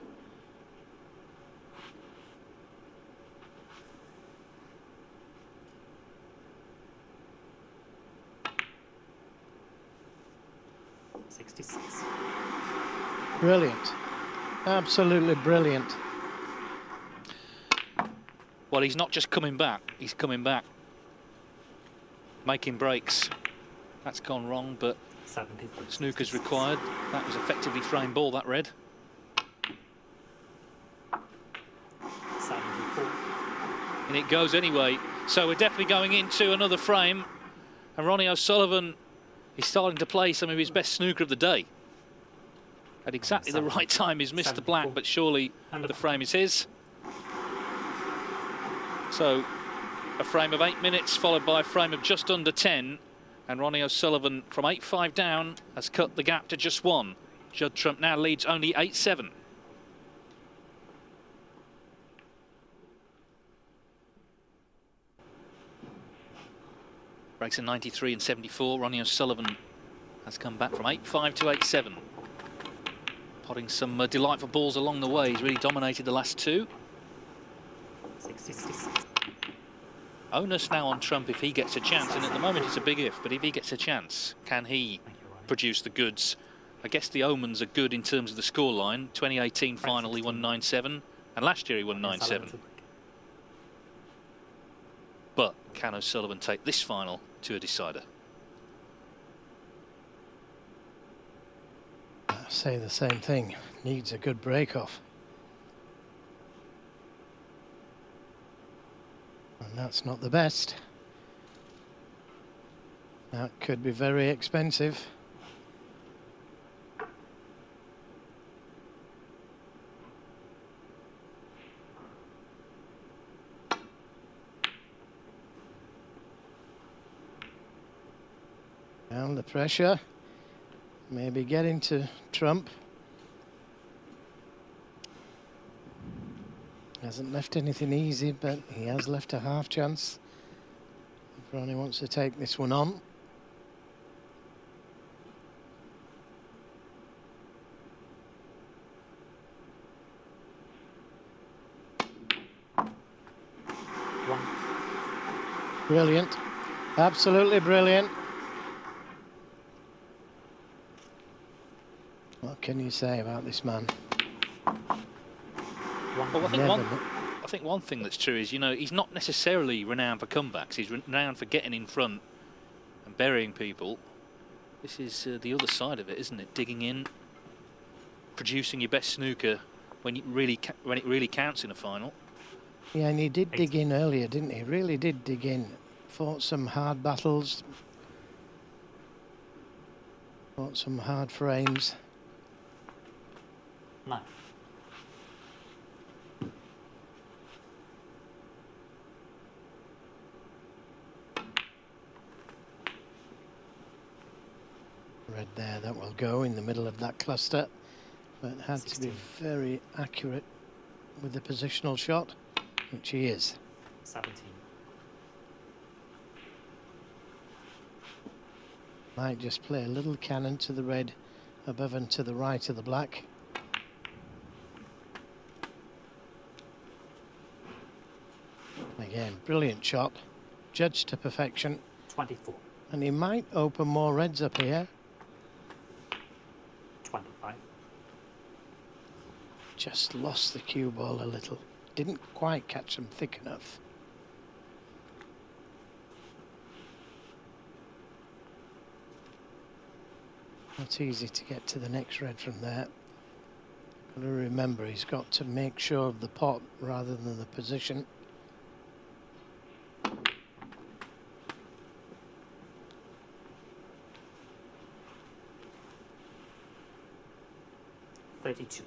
$66. Brilliant. Absolutely brilliant. Well, he's not just coming back, he's coming back. Making breaks. That's gone wrong, but 70. Snooker's required. That was effectively frame ball, that red. 74. and it goes anyway. So we're definitely going into another frame, and Ronnie O'Sullivan is starting to play some of his best snooker of the day. At exactly the right time, he's missed the black, but surely the frame is his. So a frame of 8 minutes followed by a frame of just under 10, and Ronnie O'Sullivan from 8-5 down has cut the gap to just 1. Judd Trump now leads only 8-7. Breaks in 93 and 74. Ronnie O'Sullivan has come back from 8-5 to 8-7. Potting some delightful balls along the way. He's really dominated the last 2. 66. Onus now on Trump if he gets a chance, and at the moment it's a big if, but if he gets a chance, can he produce the goods? I guess the omens are good in terms of the scoreline. 2018 final he won 9-7, and last year he won 9-7. But can O'Sullivan take this final to a decider? I say the same thing. Needs a good break-off. And that's not the best. That could be very expensive. Down the pressure. Maybe getting to Trump. Hasn't left anything easy, but he has left a half chance. If Ronnie wants to take this one on. Brilliant. Absolutely brilliant. What can you say about this man? Well, I think one thing that's true is, you know, he's not necessarily renowned for comebacks. He's renowned for getting in front and burying people. This is the other side of it, isn't it? Digging in, producing your best snooker when it really counts in a final. Yeah, and he did dig in earlier, didn't he? Really did dig in. Fought some hard battles. Fought some hard frames. No. Red there, that will go in the middle of that cluster, but had 16. To be very accurate with the positional shot, which he is. 17. Might just play a little cannon to the red above and to the right of the black. Again, brilliant shot, judged to perfection. 24. And he might open more reds up here. 25. Just lost the cue ball a little. Didn't quite catch them thick enough. Not easy to get to the next red from there. Got to remember, he's got to make sure of the pot rather than the position. $32.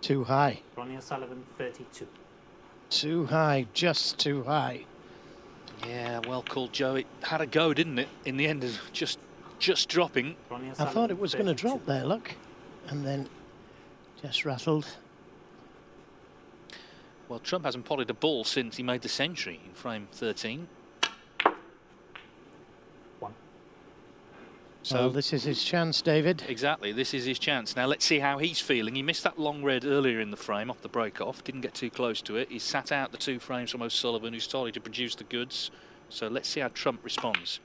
Too high. Ronnie O'Sullivan, 32. Too high, just too high. Yeah, well called, Joe. It had a go, didn't it? In the end, of just dropping. I thought it was going to drop there, look. And then just rattled. Well, Trump hasn't potted a ball since he made the century in frame 13. 1. So well, this is his chance, David. Exactly, this is his chance. Now let's see how he's feeling. He missed that long red earlier in the frame off the break-off. Didn't get too close to it. He sat out the 2 frames from O'Sullivan, who started to produce the goods. So let's see how Trump responds.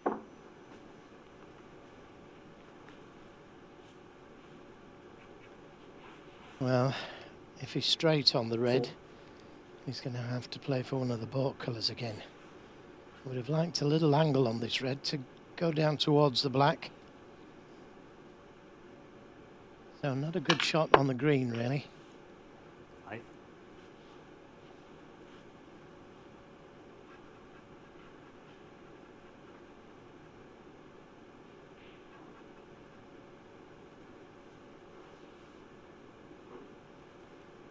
Well, if he's straight on the red, he's going to have to play for one of the baulk colours again. Would have liked a little angle on this red to go down towards the black. So not a good shot on the green, really. 5.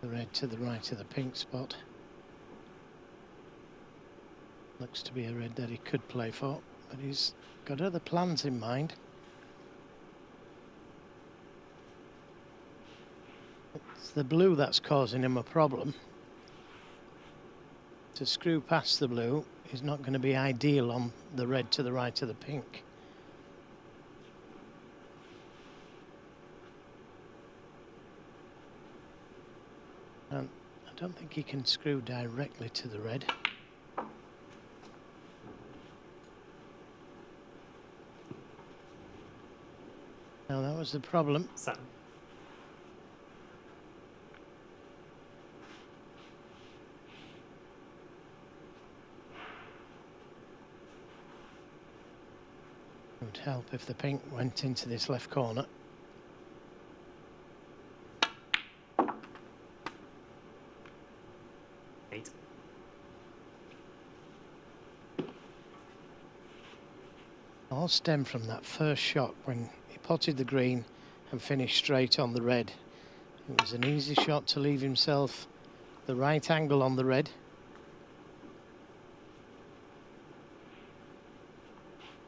The red to the right of the pink spot. Looks to be a red that he could play for, but he's got other plans in mind. It's the blue that's causing him a problem. To screw past the blue is not going to be ideal on the red to the right of the pink. And I don't think he can screw directly to the red. Now that was the problem. 7. It would help if the pink went into this left corner. All stemmed from that first shot when he potted the green and finished straight on the red. It was an easy shot to leave himself the right angle on the red.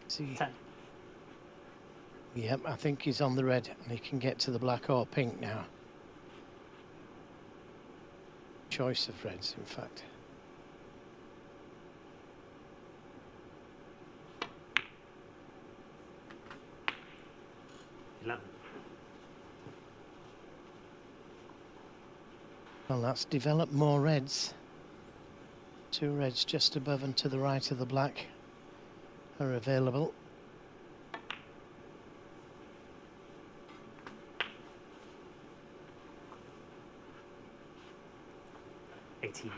See, 10. Yep, I think he's on the red and he can get to the black or pink now. Choice of reds, in fact. Well, that's developed more reds. 2 reds just above and to the right of the black are available. $18.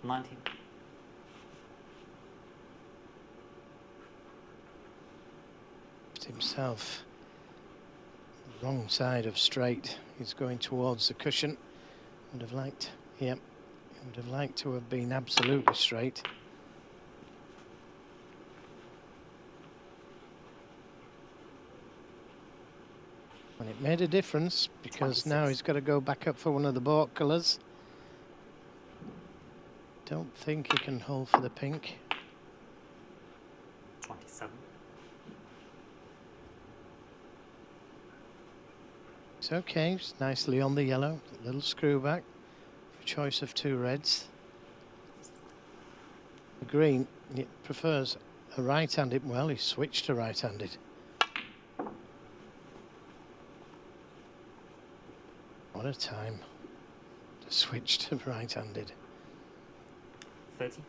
$19. Himself wrong side of straight. He's going towards the cushion. Would have liked, yep, he would have liked to have been absolutely straight. And it made a difference because 26. now he's got to go back up for one of the baulk colours. Don't think he can hold for the pink. 27. It's okay, it's nicely on the yellow, a little screw back, choice of 2 reds. The green, it prefers a right-handed, well, he switched to right-handed. What a time to switch to right-handed. 30.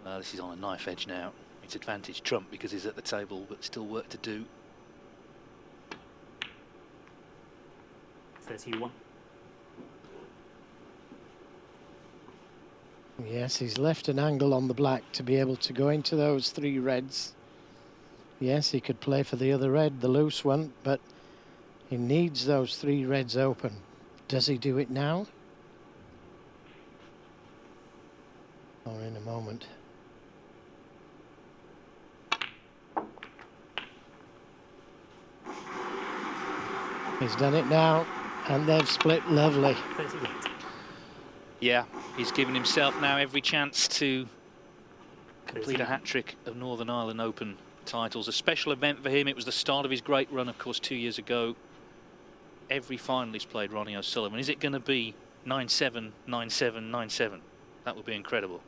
Well, this is on a knife edge now. It's advantage trump because he's at the table, but still work to do. 31. Yes, he's left an angle on the black to be able to go into those 3 reds. Yes, he could play for the other red, the loose one, but he needs those 3 reds open. Does he do it now? Or in a moment? He's done it now, and they've split lovely. 38. Yeah, he's given himself now every chance to complete a 39. hat-trick of Northern Ireland Open titles. A special event for him. It was the start of his great run, of course, 2 years ago. Every final he's played Ronnie O'Sullivan. Is it going to be 9-7, 9-7, 9-7? That would be incredible.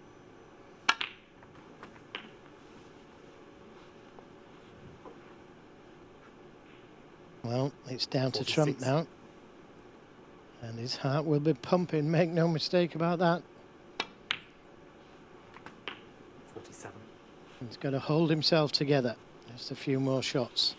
Well, it's down to 46. Trump now. And his heart will be pumping, make no mistake about that. 47. He's got to hold himself together. Just a few more shots.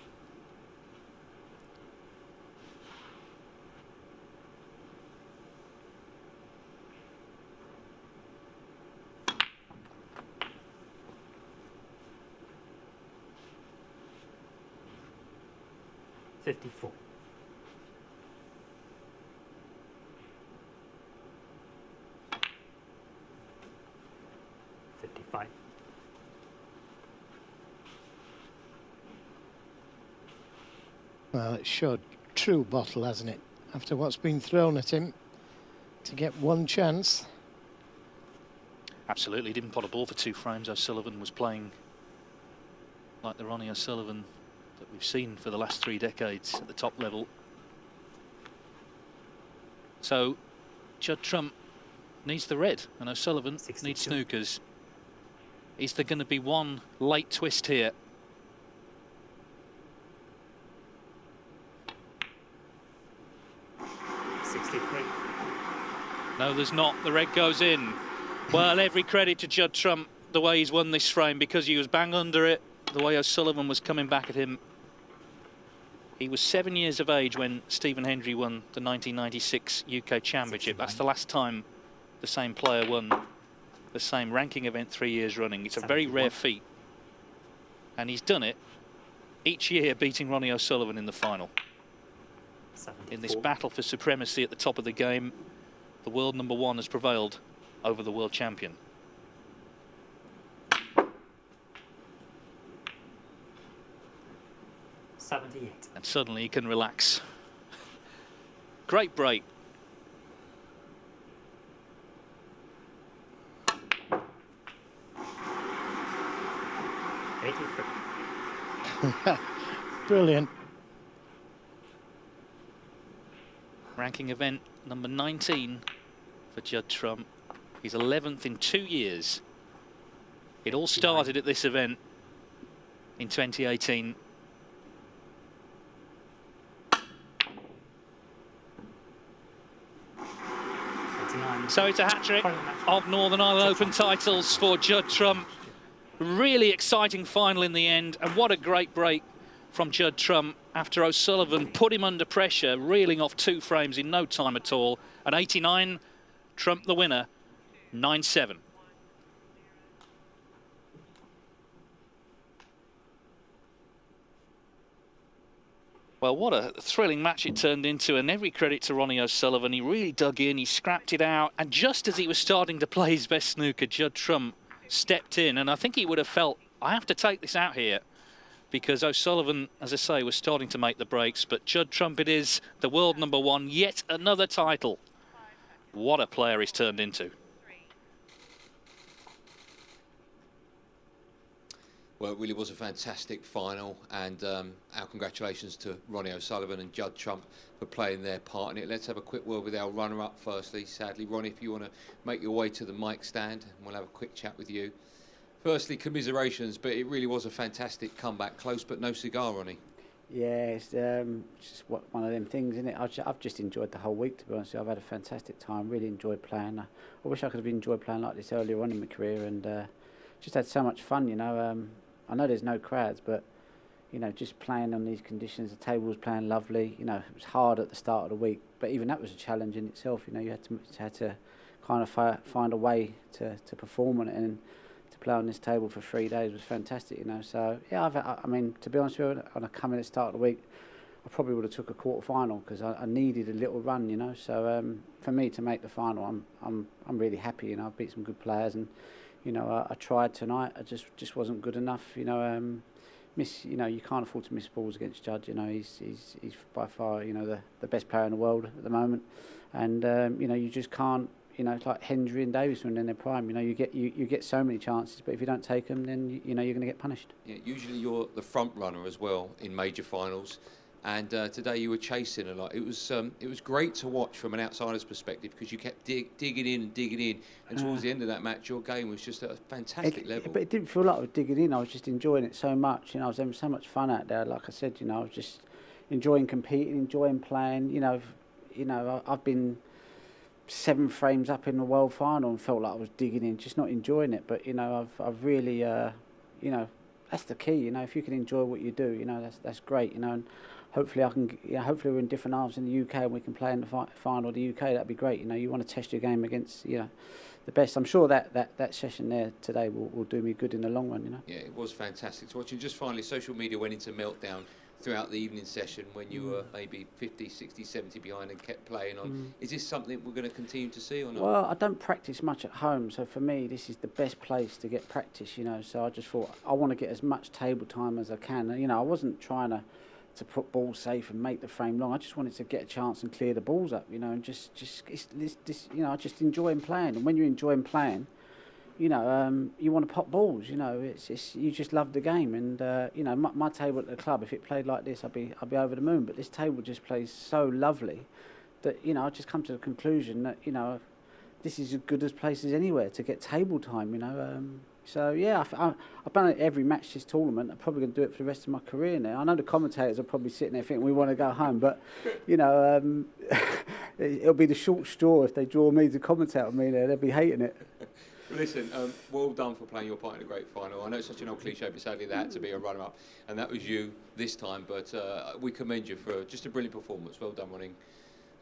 54. Well, it showed true bottle, hasn't it? After what's been thrown at him, to get one chance. Absolutely, didn't pot a ball for 2 frames. O'Sullivan was playing like the Ronnie O'Sullivan that we've seen for the last 3 decades at the top level. So Judd Trump needs the red and O'Sullivan 62. needs snookers. Is there going to be one late twist here? No, there's not. The red goes in. Well, every credit to Judd Trump, the way he's won this frame, because he was bang under it, the way O'Sullivan was coming back at him. He was 7 years of age when Stephen Hendry won the 1996 UK Championship. That's the last time the same player won the same ranking event 3 years running. It's a very rare feat. And he's done it each year, beating Ronnie O'Sullivan in the final. 74. In this battle for supremacy at the top of the game, the world number 1 has prevailed over the world champion. And suddenly he can relax. Great break. Brilliant. Ranking event number 19 for Judd Trump. He's 11th in 2 years. It all started at this event in 2018. So it's a hat-trick of Northern Ireland Open titles for Judd Trump. Really exciting final in the end, and what a great break from Judd Trump after O'Sullivan put him under pressure, reeling off 2 frames in no time at all. At 89, Trump the winner, 9-7. Well, what a thrilling match it turned into, and every credit to Ronnie O'Sullivan. He really dug in, he scrapped it out, and just as he was starting to play his best snooker, Judd Trump stepped in, and I think he would have felt, I have to take this out here, because O'Sullivan, as I say, was starting to make the breaks, but Judd Trump it is, the world number 1, yet another title. What a player he's turned into. Well, it really was a fantastic final, and our congratulations to Ronnie O'Sullivan and Judd Trump for playing their part in it. Let's have a quick word with our runner-up firstly. Sadly, Ronnie, if you want to make your way to the mic stand, we'll have a quick chat with you. Firstly, commiserations, but it really was a fantastic comeback. Close but no cigar, Ronnie. Yeah, it's just one of them things, isn't it? I've just enjoyed the whole week, to be honest with you. I've had a fantastic time, really enjoyed playing. I wish I could have enjoyed playing like this earlier on in my career, and just had so much fun, you know. I know there's no crowds, but, you know, just playing on these conditions, the table was playing lovely. You know, it was hard at the start of the week, but even that was a challenge in itself. You know, you had to kind of find a way to perform on it, and to play on this table for 3 days was fantastic, you know. So, yeah, I mean, to be honest with you, on a coming at the start of the week, I probably would have took a quarter-final because I needed a little run, you know. So, for me to make the final, I'm really happy, you know. I beat some good players, and you know, I tried tonight. I just wasn't good enough. You know, you know, you can't afford to miss balls against Judd. You know, he's by far, you know, the best player in the world at the moment, and you know, you just can't. You know, it's like Hendry and Davis when they're in their prime. You know, you get so many chances, but if you don't take them, then you know you're going to get punished. Yeah, usually you're the front runner as well in major finals. And today you were chasing a lot. It was great to watch from an outsider's perspective because you kept digging in, and towards the end of that match, your game was just at a fantastic level. But it didn't feel like I was digging in. I was just enjoying it so much. You know, I was having so much fun out there. Like I said, you know, I was just enjoying competing, enjoying playing. You know, I've been 7 frames up in the world final and felt like I was digging in, just not enjoying it. But you know, I've really, you know, that's the key. You know, if you can enjoy what you do, you know, that's great. You know. And hopefully hopefully we're in different halves in the UK and we can play in the final of the UK. That'd be great. You know, you want to test your game against, you know, the best. I'm sure that session there today will do me good in the long run, you know. Yeah, it was fantastic to watch. And just finally, social media went into meltdown throughout the evening session when you were maybe 50, 60, 70 behind and kept playing on. Is this something we're going to continue to see or not? Well, I don't practice much at home, so for me this is the best place to get practice, you know. So I just thought I want to get as much table time as I can. And, you know, I wasn't trying to put balls safe and make the frame long. I just wanted to get a chance and clear the balls up, you know, and just you know, I just enjoying playing. And when you're enjoying playing, you know, you want to pop balls. You know, it's you just love the game. And you know, my table at the club, if it played like this, I'd be over the moon. But this table just plays so lovely that, you know, I just come to the conclusion that, you know, this is as good as places anywhere to get table time. You know, so yeah, I've done it every match this tournament. I'm probably going to do it for the rest of my career now. I know the commentators are probably sitting there thinking we want to go home, but you know, it'll be the short straw if they draw me to commentate on me there. They'll be hating it. Listen, well done for playing your part in a great final. I know it's such an old cliche, but sadly there had to be a runner-up, and that was you this time. But we commend you for just a brilliant performance. Well done, Ronnie.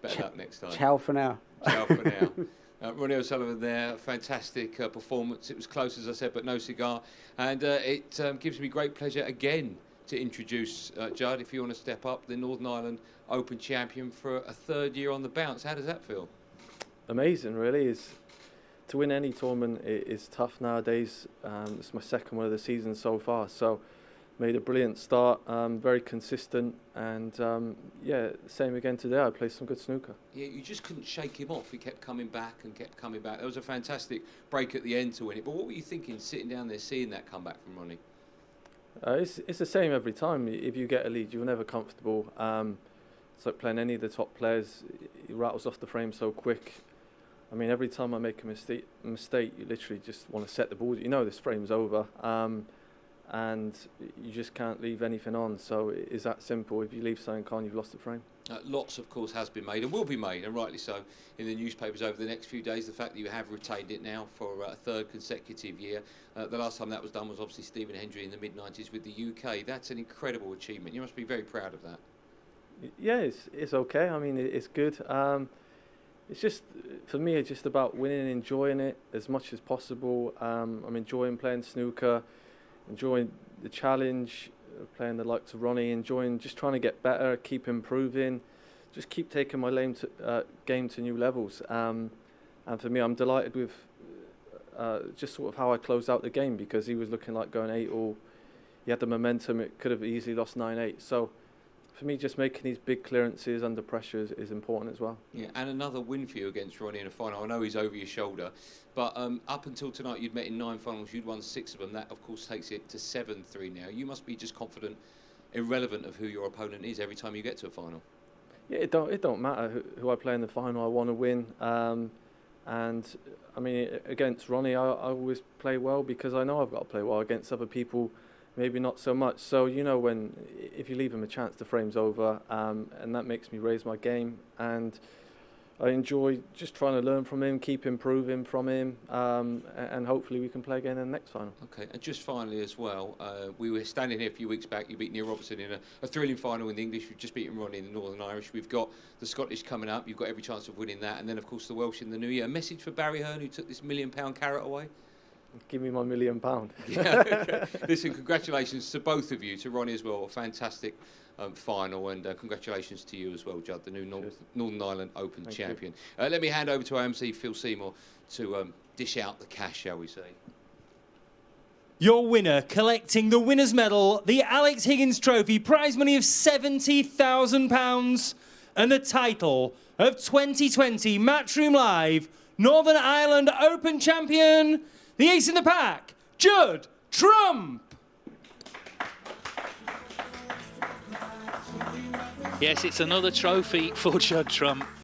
Better luck next time. Ciao for now. Ciao for now. Ronnie O'Sullivan there, fantastic performance. It was close, as I said, but no cigar. And it gives me great pleasure again to introduce Judd, if you want to step up, the Northern Ireland Open champion for a third year on the bounce. How does that feel? Amazing, really. To win any tournament is tough nowadays. It's my second one of the season so far, so made a brilliant start, very consistent, and yeah, same again today. I played some good snooker. Yeah, you just couldn't shake him off. He kept coming back and kept coming back. There was a fantastic break at the end to win it. But what were you thinking sitting down there seeing that comeback from Ronnie? It's the same every time. If you get a lead, you're never comfortable. It's like playing any of the top players. He rattles off the frame so quick. I mean, every time I make a mistake, you literally just want to set the ball. You know this frame's over, and you just can't leave anything on. So it's that simple. If you leave something on, you've lost the frame. Lots, of course, has been made and will be made, and rightly so, in the newspapers over the next few days. The fact that you have retained it now for a third consecutive year. The last time that was done was obviously Stephen Hendry in the mid-90s with the UK. That's an incredible achievement. You must be very proud of that. Yeah, it's okay. I mean, it's good. It's just, for me, it's just about winning and enjoying it as much as possible. I'm enjoying playing snooker, enjoying the challenge, playing the likes of Ronnie, enjoying just trying to get better, keep improving, just keep taking my game to new levels. And for me, I'm delighted with just sort of how I closed out the game, because he was looking like going 8-all. He had the momentum. It could have easily lost 9-8. So for me, just making these big clearances under pressure is important as well. Yeah, and another win for you against Ronnie in a final. I know he's over your shoulder, but up until tonight, you'd met in 9 finals. You'd won 6 of them. That, of course, takes it to 7-3 now. You must be just confident, irrelevant of who your opponent is, every time you get to a final. Yeah, it don't matter who I play in the final. I want to win. And I mean, against Ronnie, I always play well because I know I've got to play well. Against other people, maybe not so much. So, you know, if you leave him a chance, the frame's over, and that makes me raise my game. And I enjoy just trying to learn from him, keep improving from him, and hopefully we can play again in the next final. Okay, and just finally as well, we were standing here a few weeks back. You beat Neil Robertson in a thrilling final in the English. You've just beaten Ronnie in the Northern Irish. We've got the Scottish coming up. You've got every chance of winning that. And then, of course, the Welsh in the new year. A message for Barry Hearn, who took this £1 million carrot away? Give me my £1 million. Yeah, okay. Listen, congratulations to both of you, to Ronnie as well. A fantastic final, and congratulations to you as well, Judd, the new Northern Ireland Open champion. Let me hand over to our MC, Phil Seymour, to dish out the cash, shall we say. Your winner, collecting the winner's medal, the Alex Higgins Trophy, prize money of £70,000, and the title of 2020 Matchroom Live Northern Ireland Open champion, the ace in the pack, Judd Trump. Yes, it's another trophy for Judd Trump.